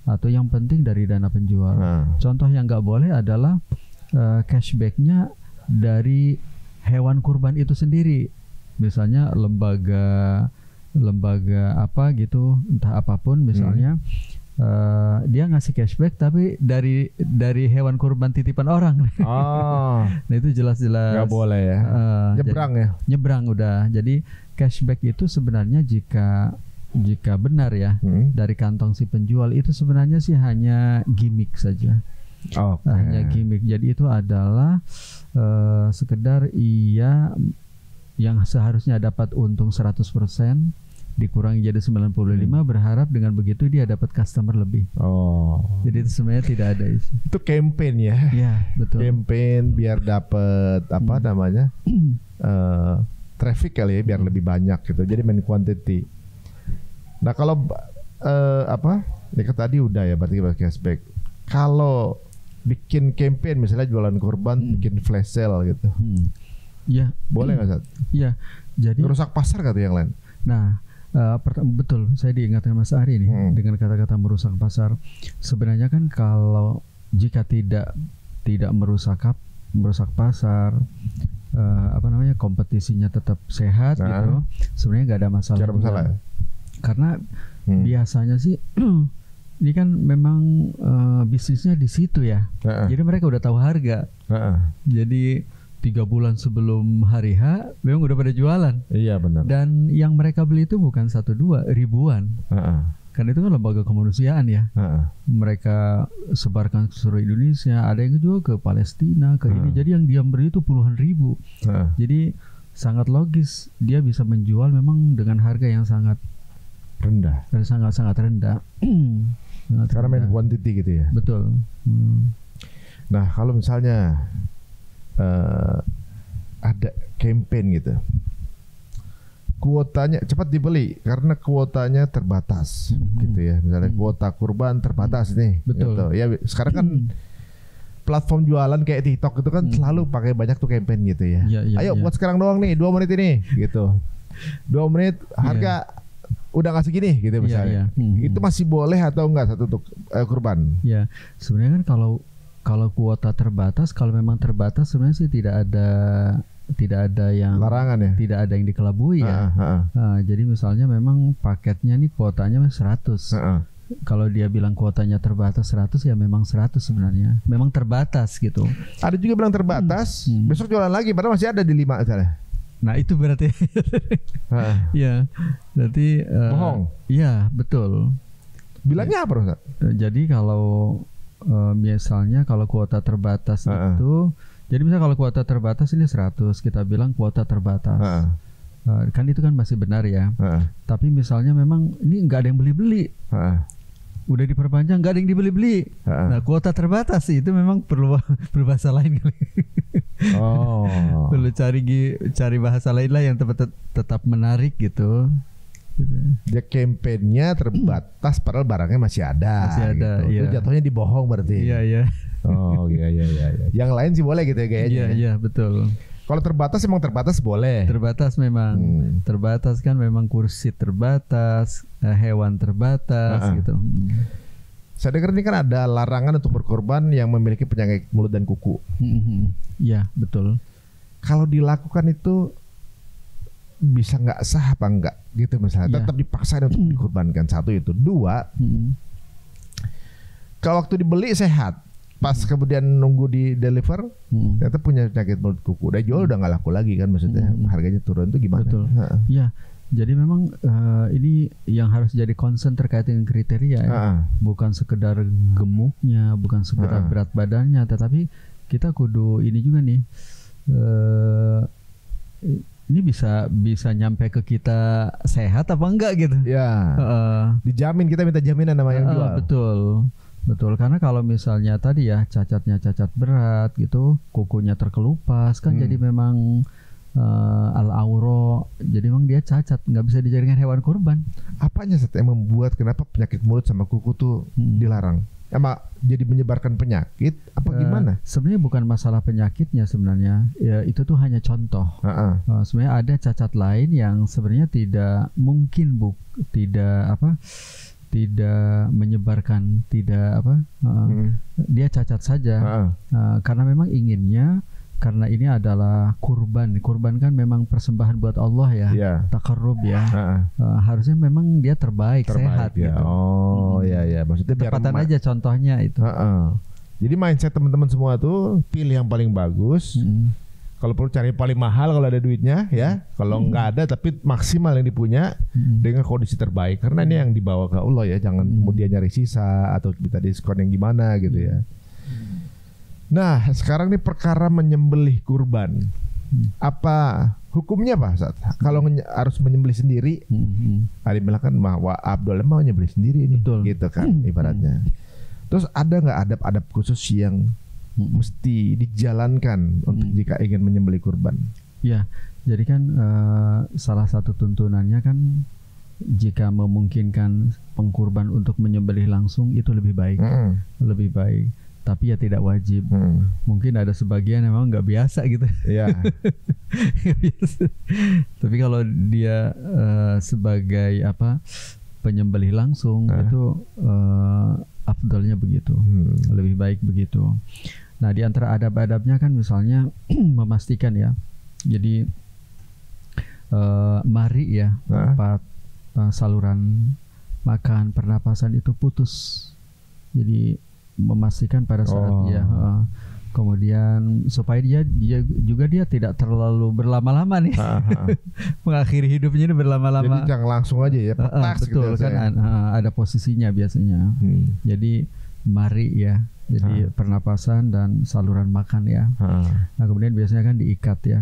atau yang penting dari dana penjual. Contoh yang nggak boleh adalah cashbacknya dari hewan kurban itu sendiri, misalnya lembaga apa gitu, entah apapun misalnya. Dia ngasih cashback tapi dari hewan kurban titipan orang. Nah itu jelas-jelas nggak boleh ya. Nyebrang ya. Nyebrang udah. Jadi cashback itu sebenarnya jika benar ya dari kantong si penjual itu sebenarnya sih hanya gimmick saja. Hanya gimmick. Jadi itu adalah sekedar ia yang seharusnya dapat untung 100% dikurangi jadi 95, berharap dengan begitu dia dapat customer lebih. Jadi itu sebenarnya tidak ada isi. Itu campaign ya. Iya, betul. Campaign biar dapat apa namanya? Traffic kali ya, biar lebih banyak gitu. Jadi main quantity. Nah, kalau tadi udah ya berarti cashback. Kalau bikin campaign misalnya jualan kurban, bikin flash sale gitu. Iya. Boleh nggak, Sat? Iya. Jadi merusak pasar kata yang lain. Nah, betul, saya diingatkan Mas Ari nih dengan kata-kata merusak pasar. Sebenarnya kan kalau jika tidak merusak pasar, kompetisinya tetap sehat gitu, sebenarnya nggak ada masalah. Ya? Karena biasanya sih ini kan memang bisnisnya di situ ya. Jadi mereka udah tahu harga. Jadi 3 bulan sebelum hari H memang udah pada jualan. Iya benar. Dan yang mereka beli itu bukan 1-2, ribuan. Karena itu kan lembaga kemanusiaan ya. Mereka sebarkan ke seluruh Indonesia. Ada yang jual ke Palestina, ke ini. Jadi yang dia beli itu puluhan ribu. Jadi sangat logis dia bisa menjual memang dengan harga yang sangat rendah. Sangat rendah. Karena main quantity gitu ya. Betul. Nah kalau misalnya ada campaign gitu, kuotanya cepat dibeli karena kuotanya terbatas gitu ya, misalnya kuota kurban terbatas nih. Betul. Gitu. Ya sekarang kan platform jualan kayak TikTok itu kan selalu pakai banyak tuh campaign gitu ya. Ayo buat sekarang doang nih 2 menit ini gitu, 2 menit harga udah nggak segini gitu misalnya. Itu masih boleh atau enggak satu untuk kurban? Ya sebenarnya kan kalau kuota terbatas, kalau memang terbatas sebenarnya sih tidak ada yang larangan ya, tidak ada yang dikelabui ya. Jadi misalnya memang paketnya nih kuotanya 100. Kalau dia bilang kuotanya terbatas 100 ya memang 100 sebenarnya, memang terbatas gitu. Ada juga bilang terbatas, besok jualan lagi, padahal masih ada di 5 misalnya. Nah itu berarti, ya, berarti bohong. Iya betul. Bilangnya apa Ustaz? Jadi kalau misalnya kalau kuota terbatas itu, jadi misalnya kalau kuota terbatas ini 100, kita bilang kuota terbatas, kan itu kan masih benar ya. Tapi misalnya memang ini nggak ada yang beli-beli, udah diperpanjang nggak ada yang dibeli-beli. Nah kuota terbatas itu memang perlu bahasa lain kali. Perlu cari bahasa lain lah yang tetap menarik gitu. Dia kampanyenya terbatas padahal barangnya masih ada gitu. Iya. Itu jatuhnya dibohong berarti. Iya. Iya. Yang lain sih boleh gitu ya kayaknya. Iya, betul. Kalau terbatas emang terbatas boleh. Terbatas memang. Terbatas kan memang kursi terbatas, hewan terbatas gitu. Saya dengar ini kan ada larangan untuk berkorban yang memiliki penyakit mulut dan kuku. Iya, betul. Kalau dilakukan itu bisa nggak sah apa enggak gitu misalnya, tetap dipaksain untuk dikorbankan. Satu itu. 2, kalau waktu dibeli sehat, pas kemudian nunggu di deliver ternyata punya penyakit mulut kuku, udah jual udah nggak laku lagi kan, maksudnya harganya turun, itu gimana? Betul. Iya. Jadi memang ini yang harus jadi concern terkait dengan kriteria ya. Bukan sekedar gemuknya, bukan sekedar berat badannya, tetapi kita kudu ini juga nih, ini bisa nyampe ke kita sehat apa enggak gitu. Ya. Dijamin, kita minta jaminan sama yang jual. Betul, karena kalau misalnya tadi ya cacatnya cacat berat gitu, kukunya terkelupas kan, jadi memang al-auro, jadi memang dia cacat, nggak bisa dijadikan hewan kurban. Apanya yang membuat kenapa penyakit mulut sama kuku tuh dilarang? Emang jadi menyebarkan penyakit apa gimana? Sebenarnya bukan masalah penyakitnya sebenarnya, ya itu tuh hanya contoh. Sebenarnya ada cacat lain yang sebenarnya tidak mungkin tidak menyebarkan, dia cacat saja, karena memang inginnya, karena ini adalah kurban kan memang persembahan buat Allah ya, takarrub ya, harusnya memang dia terbaik sehat ya. Gitu. Ya, maksudnya tepatan aja contohnya itu. Jadi mindset teman-teman semua tuh pilih yang paling bagus. Kalau perlu cari paling mahal kalau ada duitnya ya. Kalau nggak ada tapi maksimal yang dipunya dengan kondisi terbaik. Karena ini yang dibawa ke Allah ya. Jangan kemudian nyari sisa atau kita diskon yang gimana gitu ya. Nah sekarang nih perkara menyembelih kurban. Apa hukumnya Pak Ustaz? Kalau harus menyembelih sendiri, ada bilang kan wah Abdul mau menyembelih sendiri ini, gitu kan ibaratnya. Terus ada nggak adab-adab khusus yang mesti dijalankan untuk jika ingin menyembelih kurban? Ya, jadi kan salah satu tuntunannya kan jika memungkinkan pengkurban untuk menyembelih langsung itu lebih baik, lebih baik. Tapi ya tidak wajib. Mungkin ada sebagian memang nggak biasa gitu. Iya. Tapi kalau dia sebagai penyembelih langsung itu afdalnya begitu, lebih baik begitu. Nah di antara adab-adabnya kan misalnya memastikan ya, jadi mari ya tempat saluran makan pernapasan itu putus, jadi memastikan pada saat kemudian supaya dia tidak terlalu berlama-lama nih mengakhiri hidupnya ini berlama-lama. Jadi jangan langsung aja ya, petas betul gitu, kan ada posisinya biasanya. Jadi mari ya, jadi pernapasan dan saluran makan ya. Nah kemudian biasanya kan diikat ya,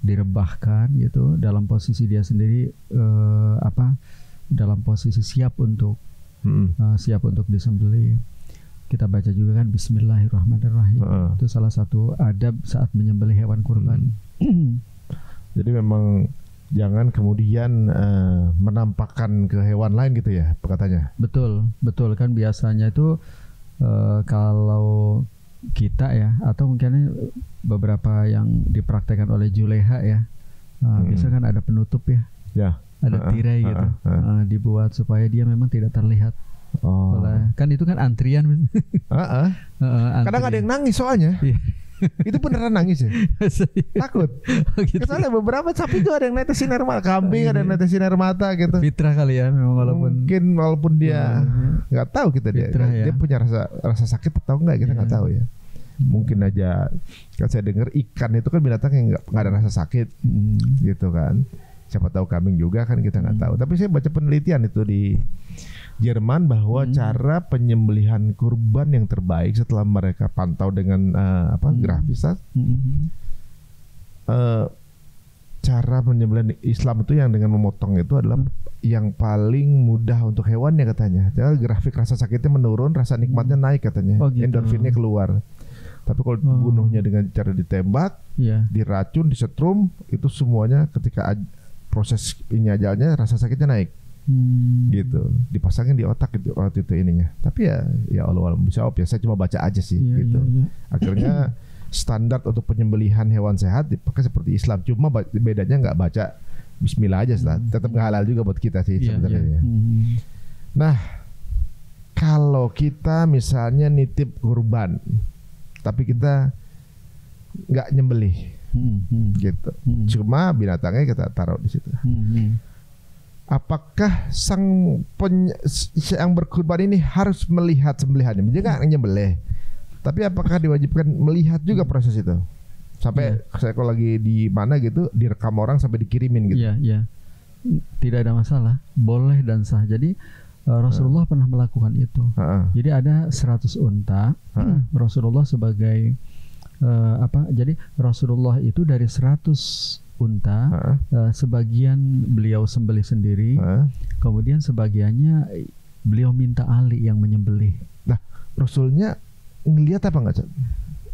direbahkan gitu dalam posisi dia sendiri dalam posisi siap untuk disembelih. Kita baca juga kan Bismillahirrahmanirrahim. Itu salah satu adab saat menyembelih hewan kurban. Jadi memang jangan kemudian menampakkan ke hewan lain gitu ya katanya. Betul kan biasanya itu kalau kita ya, atau mungkin beberapa yang dipraktekkan oleh Juleha ya, biasanya kan ada penutup ya, ada tirai gitu, dibuat supaya dia memang tidak terlihat. Kan itu kan antrian. Kadang ada yang nangis soalnya. Itu beneran nangis ya. Takut. Gitu. Soalnya beberapa sapi itu ada yang netesin air mata, kambing ada yang netesin air mata gitu. Fitrah kali ya memang, walaupun dia nggak tahu kita fitrah, dia punya rasa sakit atau enggak kita nggak tahu ya. Mungkin aja kan saya dengar ikan itu kan binatang yang nggak ada rasa sakit gitu kan. Siapa tahu kambing juga kan kita nggak tahu. Tapi saya baca penelitian itu di Jerman bahwa cara penyembelihan kurban yang terbaik setelah mereka pantau dengan grafis, cara penyembelihan Islam itu yang dengan memotong itu adalah yang paling mudah untuk hewannya katanya. Jadi grafik rasa sakitnya menurun, rasa nikmatnya naik katanya, endorfinnya keluar. Tapi kalau bunuhnya dengan cara ditembak, diracun, disetrum, itu semuanya ketika proses penyajalnya rasa sakitnya naik. Gitu, dipasangin di otak gitu waktu itu ininya. Tapi ya Allah bisa saya cuma baca aja sih gitu. Akhirnya standar untuk penyembelihan hewan sehat dipakai seperti Islam, cuma bedanya nggak baca Bismillah aja, tetap nggak halal juga buat kita sih sebenarnya. Nah kalau kita misalnya nitip kurban tapi kita nggak nyembelih gitu, cuma binatangnya kita taruh di situ. Apakah yang berkurban ini harus melihat sembelihannya? Dia nggak nyembelih, tapi apakah diwajibkan melihat juga proses itu? Sampai saya kalau lagi di mana gitu direkam orang sampai dikirimin gitu. Iya. Tidak ada masalah, boleh dan sah. Jadi Rasulullah pernah melakukan itu. Jadi ada 100 unta. Rasulullah sebagai Jadi Rasulullah itu dari 100 unta, sebagian beliau sembelih sendiri, kemudian sebagiannya beliau minta Ali yang menyembelih. Nah, Rasulnya ngelihat apa enggak?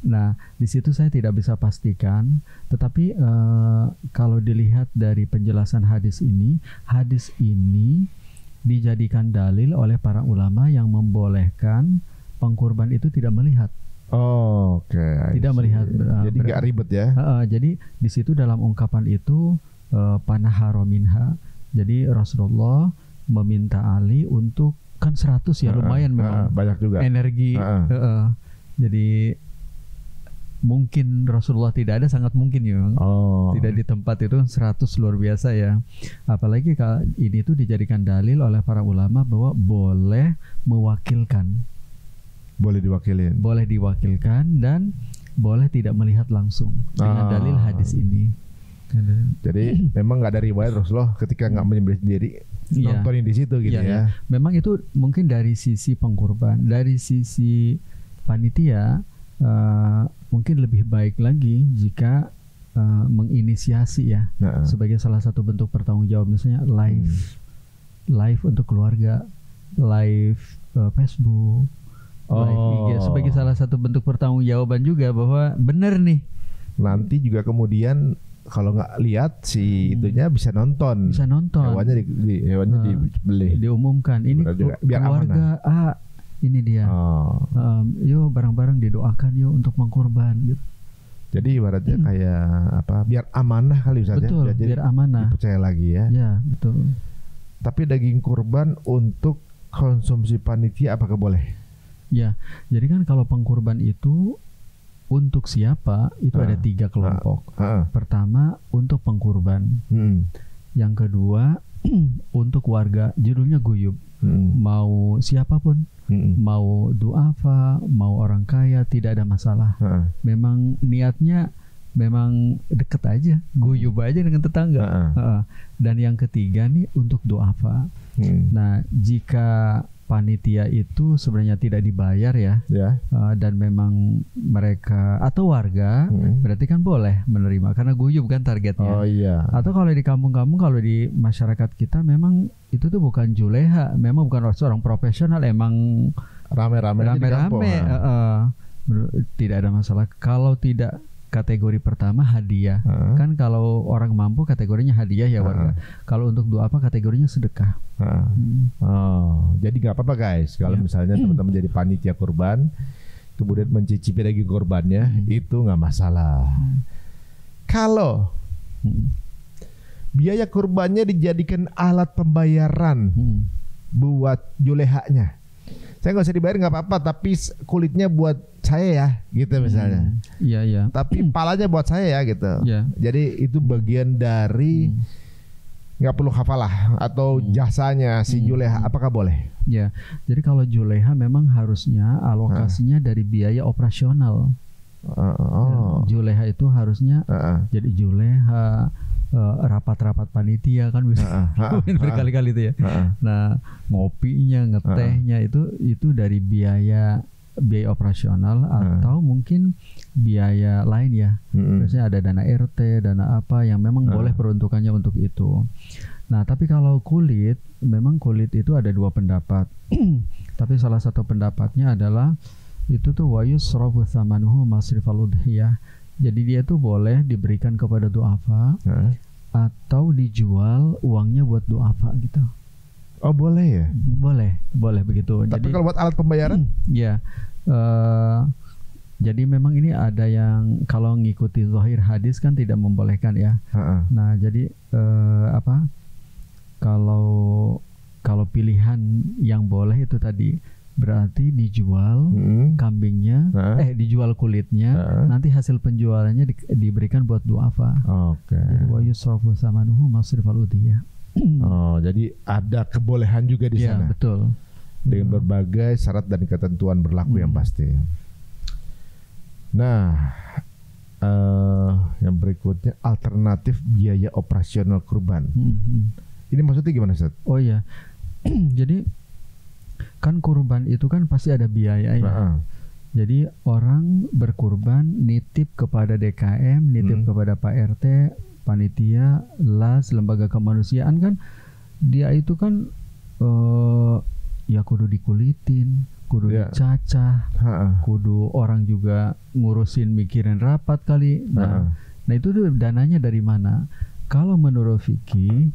Nah, di situ saya tidak bisa pastikan, tetapi kalau dilihat dari penjelasan hadis ini dijadikan dalil oleh para ulama yang membolehkan pengkurban itu tidak melihat. Oh, oke. Tidak melihat. Jadi nggak ribet ya? Jadi di situ dalam ungkapan itu panaharo minha. Jadi Rasulullah meminta Ali untuk kan 100 ya, lumayan memang. Banyak juga. Energi. Jadi mungkin Rasulullah tidak ada, sangat mungkin ya. Tidak di tempat itu 100 luar biasa ya. Apalagi kalau ini tuh dijadikan dalil oleh para ulama bahwa boleh mewakilkan. Boleh diwakilkan dan boleh tidak melihat langsung dengan dalil hadis ini. Jadi memang nggak ada riwayat Rasulullah ketika nggak menyembelih sendiri nontonin di situ gitu ya. Memang itu mungkin dari sisi pengkurban, dari sisi panitia mungkin lebih baik lagi jika menginisiasi ya sebagai salah satu bentuk pertanggungjawab, misalnya live untuk keluarga, live Facebook, live IG, sebagai salah satu bentuk pertanggungjawaban juga bahwa benar nih. Nanti juga kemudian kalau nggak lihat si itunya bisa nonton. Hewannya dibeli. Diumumkan ini biar keluarga A. Ini dia. Yuk bareng-bareng didoakan yuk untuk mengkurban gitu. Jadi ibaratnya kayak apa? Biar amanah kali Ustaz. Betul, ya. Biar amanah. Dipercaya lagi ya. Ya, betul. Tapi daging kurban untuk konsumsi panitia apakah boleh? Ya, jadi kan kalau pengkurban itu untuk siapa? Itu ada 3 kelompok. Pertama untuk pengkurban. Yang kedua untuk warga, judulnya guyub. Mau siapapun, mau duafa, mau orang kaya, tidak ada masalah. Memang niatnya memang deket aja, guyub aja dengan tetangga. Dan yang ketiga nih untuk duafa. Nah, jika panitia itu sebenarnya tidak dibayar ya, dan memang mereka atau warga, berarti kan boleh menerima karena guyub kan targetnya. Atau kalau di kampung-kampung, kalau di masyarakat kita memang itu tuh bukan juleha, memang bukan seorang profesional, emang rame-rame. Tidak ada masalah kalau tidak kategori pertama hadiah. Kan kalau orang mampu kategorinya hadiah ya warga. Kalau untuk doa apa kategorinya sedekah. Jadi nggak apa-apa guys kalau misalnya teman-teman jadi panitia kurban kemudian mencicipi daging kurbannya, itu nggak masalah. Kalau biaya kurbannya dijadikan alat pembayaran buat julehanya, saya nggak usah dibayar nggak apa-apa, tapi kulitnya buat saya ya gitu misalnya. Iya. Tapi palanya buat saya ya gitu. Jadi itu bagian dari nggak perlu hafalah atau jasanya si juleha, apakah boleh? Ya, jadi kalau juleha memang harusnya alokasinya dari biaya operasional. Juleha itu harusnya jadi juleha, rapat-rapat panitia kan bisa berkali-kali itu ya. Nah, ngopinya, ngetehnya itu dari biaya operasional atau mungkin biaya lain ya. Biasanya ada dana RT, dana apa yang memang boleh peruntukannya untuk itu. Nah, tapi kalau kulit, memang kulit itu ada 2 pendapat. Tapi salah satu pendapatnya adalah itu tuh wayusrafu tsamanuhu masrifal udhiyah. Jadi dia tuh boleh diberikan kepada duafa atau dijual uangnya buat duafa gitu. Oh boleh ya? Boleh begitu. Tapi kalau buat alat pembayaran? Ya, jadi memang ini ada yang kalau ngikuti zahir hadis kan tidak membolehkan ya. Nah jadi kalau pilihan yang boleh itu tadi berarti dijual kambingnya, dijual kulitnya, nanti hasil penjualannya diberikan buat duafa. Jadi wa yusrafu tsamanuhu masrifal udhiyah. Jadi ada kebolehan juga di sana. Betul. Dengan berbagai syarat dan ketentuan berlaku yang pasti. Nah, yang berikutnya alternatif biaya operasional kurban. Ini maksudnya gimana, Ustaz? Oh iya. Jadi kan kurban itu kan pasti ada biaya ya. Jadi orang berkurban nitip kepada DKM, nitip kepada Pak RT panitia, LAS, lembaga kemanusiaan kan dia itu kan ya kudu dikulitin, kudu dicacah, kudu orang juga ngurusin mikirin rapat kali. Nah itu tuh dananya dari mana? Kalau menurut Vicky,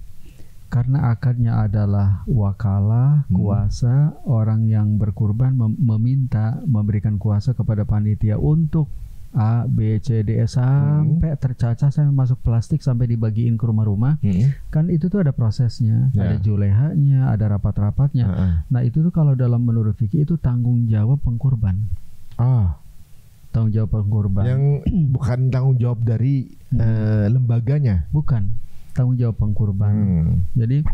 karena akarnya adalah wakalah, kuasa, orang yang berkurban meminta, memberikan kuasa kepada panitia untuk A, B, C, D, E sampai tercacah, sampai masuk plastik, sampai dibagiin ke rumah-rumah. Kan itu tuh ada prosesnya, ada julehanya, ada rapat-rapatnya. Nah itu tuh kalau dalam menurut Vicky itu tanggung jawab pengkurban. Tanggung jawab pengkurban. Yang bukan tanggung jawab dari lembaganya. Bukan, tanggung jawab pengkurban. Jadi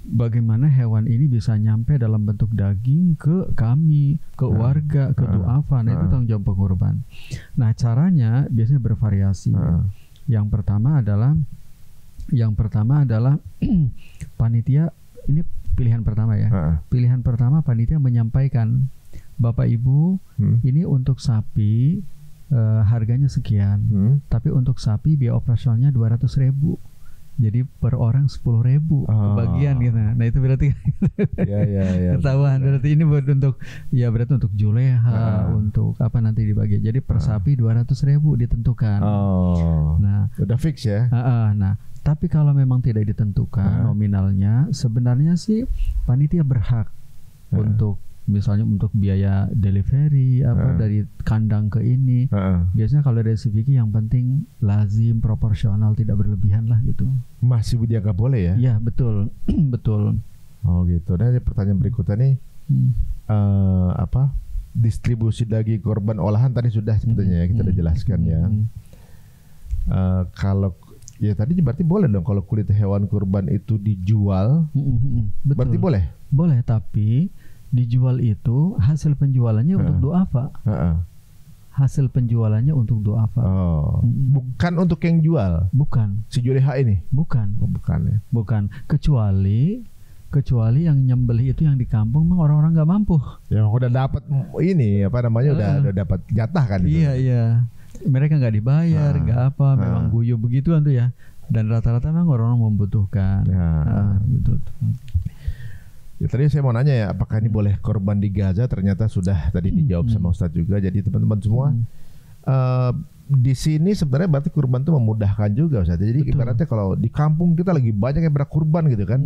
bagaimana hewan ini bisa nyampe dalam bentuk daging ke kami, ke warga, ke duafa. Nah itu tanggung jawab pengkurban. Nah caranya biasanya bervariasi. Yang pertama adalah panitia, ini pilihan pertama ya. Pilihan pertama panitia menyampaikan, Bapak Ibu, ini untuk sapi harganya sekian, tapi untuk sapi biaya operasionalnya 200.000. Jadi per orang 10.000 kebagian gitu. Nah itu berarti ketahuan. Berarti ini buat untuk berarti untuk juleha, untuk apa nanti dibagi. Jadi per sapi 200.000 ditentukan. Nah udah fix ya. Nah tapi kalau memang tidak ditentukan nominalnya, sebenarnya sih panitia berhak untuk misalnya untuk biaya delivery dari kandang ke ini. Biasanya kalau dari Vicky yang penting lazim, proporsional, tidak berlebihan lah gitu. Masih dianggap boleh ya? Iya betul. Betul. Oh gitu. Nah pertanyaan berikutnya nih, distribusi daging korban olahan tadi sudah sebetulnya ya kita udah jelaskan ya. Kalau ya tadi berarti boleh dong kalau kulit hewan kurban itu dijual. Betul. Berarti boleh? Boleh, tapi dijual itu hasil penjualannya untuk duafa. Hasil penjualannya untuk duafa. Bukan untuk yang jual. Bukan. Si juleha ini. Bukan. Bukan ya. Bukan. Kecuali yang nyembelih itu yang di kampung memang orang-orang nggak mampu. Ya udah dapat ini udah dapat jatah kan. Iya. Mereka nggak dibayar, nggak apa. Memang guyup begituan tuh ya. Dan rata-rata memang orang-orang membutuhkan. Gitu. Ya, tadi saya mau nanya ya, apakah ini boleh korban di Gaza? Ternyata sudah tadi dijawab sama Ustadz juga. Jadi teman-teman semua, di sini sebenarnya berarti kurban itu memudahkan juga Ustadz. Jadi ibaratnya kalau di kampung kita lagi banyak yang berkurban gitu kan.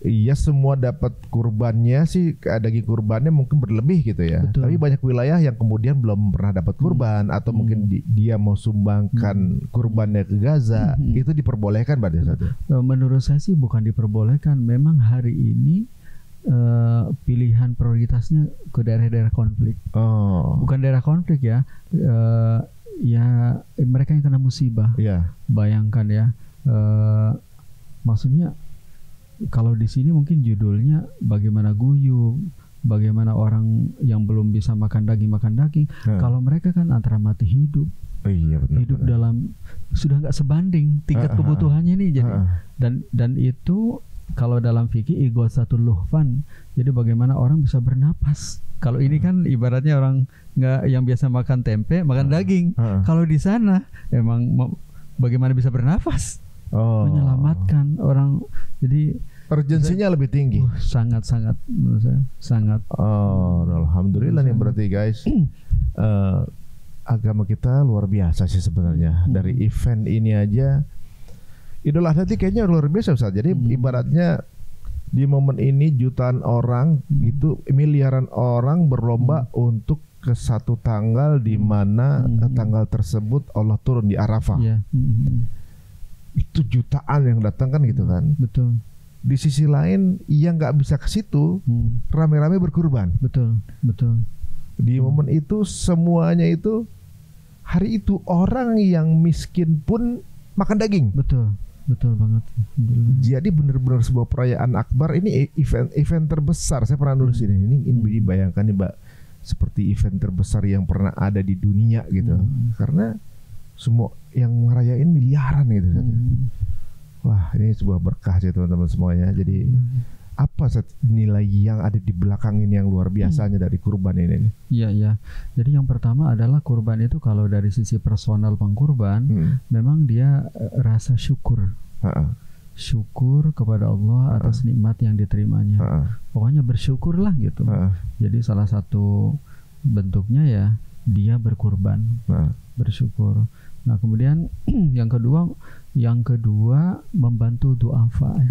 Iya semua dapat kurbannya sih, daging kurbannya mungkin berlebih gitu ya. Tapi banyak wilayah yang kemudian belum pernah dapat kurban atau mungkin dia mau sumbangkan kurbannya ke Gaza, itu diperbolehkan pada saat itu. Menurut saya sih bukan diperbolehkan. Memang hari ini pilihan prioritasnya ke daerah-daerah konflik. Bukan daerah konflik ya. Ya mereka yang kena musibah. Bayangkan ya. Maksudnya kalau di sini mungkin judulnya bagaimana guyup, bagaimana orang yang belum bisa makan daging. Kalau mereka kan antara mati hidup, hidup dalam sudah nggak sebanding tingkat kebutuhannya nih. Jadi dan itu kalau dalam fikih ighatsatul luhfan. Jadi bagaimana orang bisa bernapas. Kalau ini kan ibaratnya orang nggak yang biasa makan tempe, makan daging. Kalau di sana emang bagaimana bisa bernapas? Menyelamatkan orang. Jadi urgensinya lebih tinggi. Sangat menurut saya, sangat. Alhamdulillah nih berarti guys. Agama kita luar biasa sih sebenarnya. Dari event ini aja Idul Adha kayaknya luar biasa Ustaz. Jadi ibaratnya di momen ini jutaan orang gitu, miliaran orang berlomba untuk ke satu tanggal di mana tanggal tersebut Allah turun di Arafah. Itu jutaan yang datang kan gitu kan. Betul. Di sisi lain yang nggak bisa ke situ rame-rame berkurban. Betul. Di momen itu semuanya itu hari itu orang yang miskin pun makan daging. Betul banget. Jadi benar-benar sebuah perayaan akbar. Ini event terbesar. Saya pernah nulis ini bayangkan nih Mbak, seperti event terbesar yang pernah ada di dunia gitu. Karena semua yang ngerayain miliaran gitu. Wah ini sebuah berkah sih teman-teman semuanya. Jadi apa nilai yang ada di belakang ini yang luar biasanya dari kurban ini? Iya, iya. Jadi yang pertama adalah kurban itu kalau dari sisi personal pengkurban, memang dia rasa syukur. Syukur kepada Allah atas nikmat yang diterimanya. Pokoknya bersyukurlah gitu. Jadi salah satu bentuknya ya dia berkurban, bersyukur. Nah kemudian yang kedua membantu du'afa.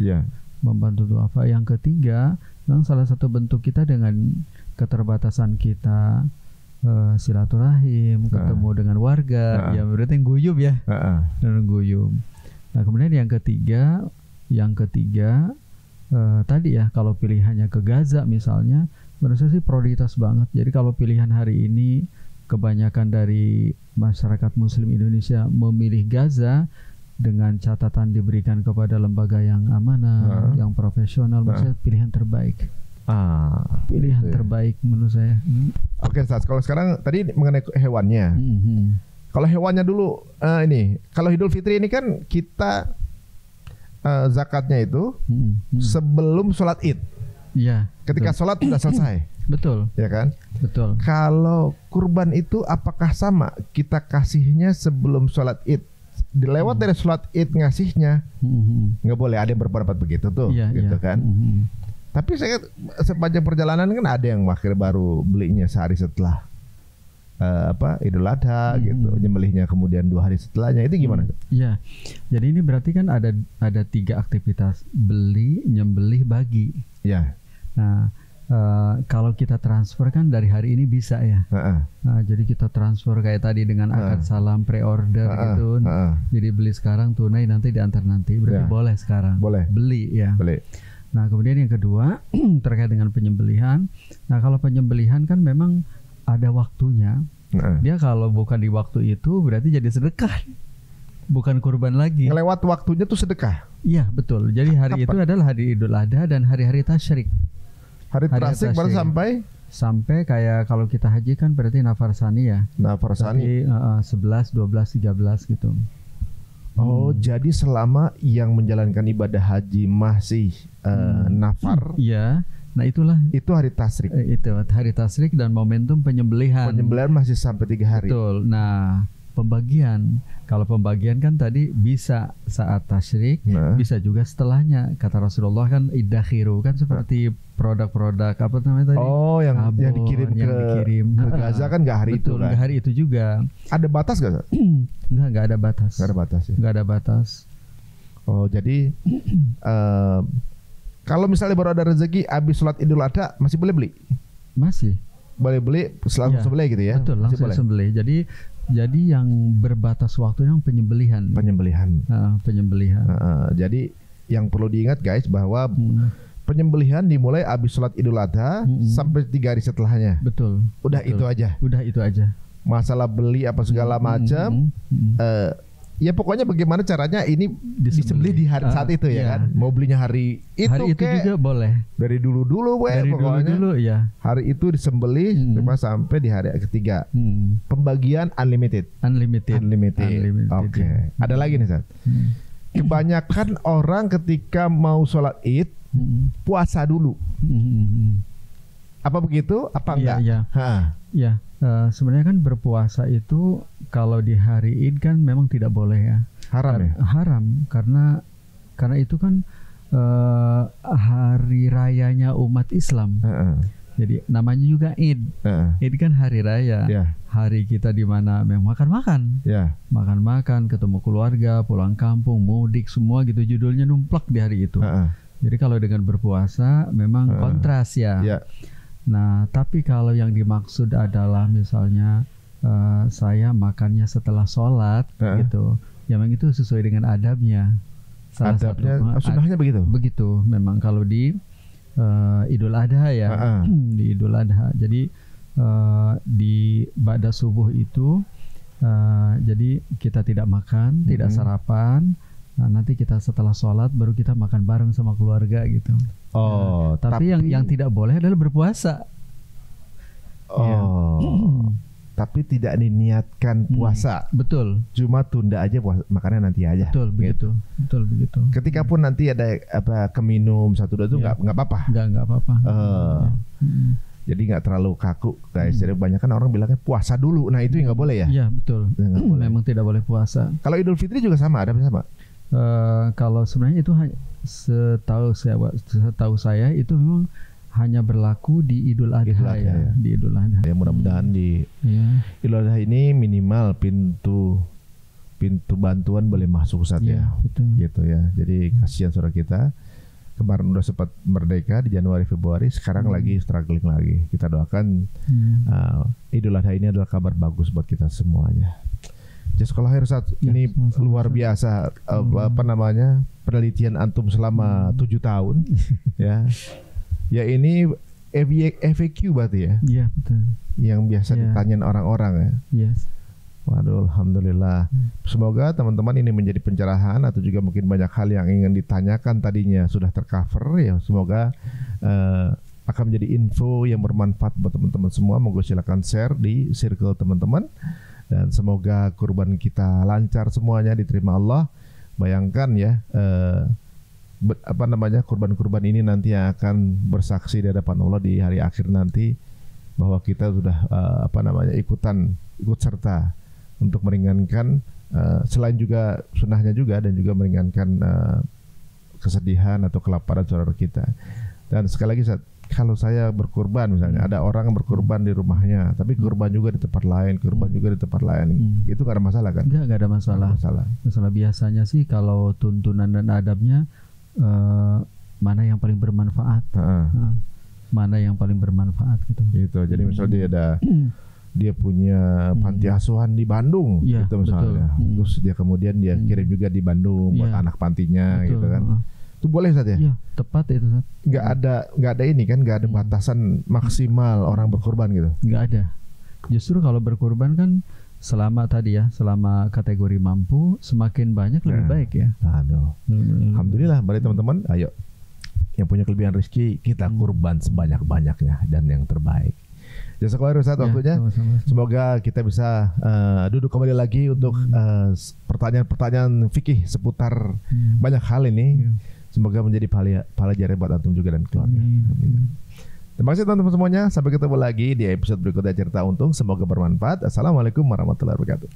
Membantu du'afa. Yang ketiga, memang salah satu bentuk kita dengan keterbatasan kita silaturahim, ketemu dengan warga, ya berarti guyub ya, dan guyub. Nah kemudian yang ketiga tadi ya kalau pilihannya ke Gaza misalnya, menurut saya sih prioritas banget. Jadi kalau pilihan hari ini kebanyakan dari masyarakat Muslim Indonesia memilih Gaza dengan catatan diberikan kepada lembaga yang amanah, yang profesional, maksudnya pilihan terbaik. Pilihan terbaik menurut saya. Oke, Ustaz. Kalau sekarang tadi mengenai hewannya. Kalau hewannya dulu ini, kalau Idul Fitri ini kan kita zakatnya itu sebelum sholat Id. Iya. Ketika sholat sudah selesai. Betul. Ya kan? Betul. Kalau kurban itu apakah sama? Kita kasihnya sebelum sholat Id. Dilewat dari sholat Id ngasihnya, nggak boleh. Ada yang berpendapat begitu tuh, gitu kan? Tapi saya sepanjang perjalanan kan ada yang akhirnya baru belinya sehari setelah Idul Adha gitu, nyembelihnya kemudian 2 hari setelahnya. Itu gimana? Iya, jadi ini berarti kan ada 3 aktivitas: beli, nyembelih, bagi. Ya. Nah, kalau kita transfer kan dari hari ini bisa ya. Nah, jadi kita transfer kayak tadi dengan akad salam pre-order gitu. Jadi beli sekarang, tunai nanti diantar nanti. Berarti boleh sekarang. Boleh. Beli ya. Boleh. Nah, kemudian yang kedua terkait dengan penyembelihan. Nah, kalau penyembelihan kan memang ada waktunya. Dia kalau bukan di waktu itu berarti jadi sedekah. Bukan kurban lagi. Ngelewat waktunya tuh sedekah. Iya, betul. Jadi hari itu adalah hari Idul Adha dan hari-hari tasyrik. Hari tasyrik baru sampai kayak kalau kita haji kan berarti nafarsani ya. Nafarsani. 11, 12, 13 gitu. Oh, jadi selama yang menjalankan ibadah haji masih nafar. Iya. Nah itulah. Itu hari tasyrik. Itu hari tasyrik dan momentum penyembelihan. Penyembelihan masih sampai 3 hari. Betul. Nah, pembagian. Kalau pembagian kan tadi bisa saat tasyrik, bisa juga setelahnya. Kata Rasulullah kan idakhiru, kan seperti produk-produk apa namanya tadi? Oh, yang dikirim ke Gaza kan nggak hari betul, itu kan? Nggak hari itu juga. Ada batas nggak? Nggak ada batas. Nggak ada batas ya? Nggak ada batas. Oh, jadi kalau misalnya baru ada rezeki habis sholat Idul Adha masih boleh beli? Masih. Boleh beli selalu sembelih gitu ya? Betul, langsung sembelih. Jadi yang berbatas waktu yang penyembelihan. Penyembelihan. Jadi yang perlu diingat guys bahwa penyembelihan dimulai habis sholat Idul Adha sampai 3 hari setelahnya. Betul. Udah itu aja. Udah itu aja. Masalah beli apa segala macam. Ya pokoknya bagaimana caranya ini disembelih di hari saat itu ya kan. Mau belinya hari itu juga boleh. Dari dulu pokoknya. Dulu ya. Hari itu disembelih sampai di hari ketiga. Pembagian unlimited. Oke. Ada lagi nih Sat. Kebanyakan orang ketika mau sholat Id puasa dulu. Apa begitu? Apa enggak? Iya. Sebenarnya kan berpuasa itu kalau di hari Id kan memang tidak boleh ya. Haram ya? Haram karena itu kan hari rayanya umat Islam. Jadi namanya juga Id. Id kan hari raya. Hari kita di mana memang makan-makan. Makan-makan, ketemu keluarga, pulang kampung, mudik semua gitu, judulnya numplak di hari itu. Jadi kalau dengan berpuasa memang kontras ya. Nah, tapi kalau yang dimaksud adalah misalnya saya makannya setelah sholat gitu, ya memang itu sesuai dengan adabnya. Adabnya, sunnahnya begitu? Begitu, memang kalau di Idul Adha ya, di Idul Adha. Jadi di ba'da subuh itu, jadi kita tidak makan, tidak sarapan. Nah, nanti kita setelah sholat baru kita makan bareng sama keluarga gitu. Oh, tapi yang tidak boleh adalah berpuasa. tapi tidak diniatkan puasa. Betul. Cuma tunda aja makannya nanti aja. Betul begitu. Gitu. Betul begitu. Ketika pun nanti ada keminum 1-2 itu nggak apa-apa. Nggak apa-apa. Jadi nggak terlalu kaku guys. Jadi banyak kan orang bilangnya puasa dulu. Nah itu yang nggak boleh ya? Iya betul. Memang tidak boleh puasa. Kalau Idul Fitri juga sama, ada sama? Kalau sebenarnya itu setahu saya itu memang hanya berlaku di Idul Adha ya. Di Idul Adha. Ya mudah-mudahan di Idul Adha ini minimal pintu bantuan boleh masuk saat ya. Betul. Gitu ya. Jadi kasihan saudara kita. Kemarin udah sempat merdeka di Januari Februari, sekarang lagi struggling lagi. Kita doakan Idul Adha ini adalah kabar bagus buat kita semuanya. Jazakallah khair Ustaz. Ini luar biasa penelitian antum selama 7 tahun ya. Ya ini FAQ berarti ya? Iya betul. Yang biasa ditanyain orang-orang ya? Yes. Waduh, alhamdulillah. Semoga teman-teman ini menjadi pencerahan atau juga mungkin banyak hal yang ingin ditanyakan tadinya sudah tercover ya. Semoga akan menjadi info yang bermanfaat buat teman-teman semua. Moga silakan share di circle teman-teman dan semoga kurban kita lancar semuanya, diterima Allah. Bayangkan ya. Kurban-kurban ini nanti yang akan bersaksi di hadapan Allah di hari akhir nanti bahwa kita sudah ikut serta untuk meringankan selain juga sunnahnya juga dan juga meringankan kesedihan atau kelaparan saudara kita. Dan sekali lagi kalau saya berkurban misalnya ada orang yang berkurban di rumahnya tapi kurban juga di tempat lain, itu nggak ada masalah kan? Nggak ada masalah. Masalah biasanya sih kalau tuntunan dan adabnya mana yang paling bermanfaat, mana yang paling bermanfaat gitu. Jadi misalnya dia punya panti asuhan di Bandung, gitu misalnya. Terus dia kemudian kirim juga di Bandung buat anak pantinya, gitu kan. Itu boleh Ustaz ya? Iya, tepat itu Ustaz. Nggak ada ini kan, nggak ada batasan maksimal orang berkorban gitu. Nggak ada. Justru kalau berkorban kan selama kategori mampu, semakin banyak lebih baik ya. Alhamdulillah, balik teman-teman, ayo yang punya kelebihan rezeki kita kurban sebanyak-banyaknya dan yang terbaik. Jazakallah Ustaz waktunya. Sama-sama. Semoga kita bisa duduk kembali lagi untuk pertanyaan-pertanyaan fikih seputar banyak hal ini. Semoga menjadi pelajaran buat antum juga dan keluarga. Terima kasih teman-teman semuanya. Sampai ketemu lagi di episode berikutnya Cerita Untung. Semoga bermanfaat. Assalamualaikum warahmatullahi wabarakatuh.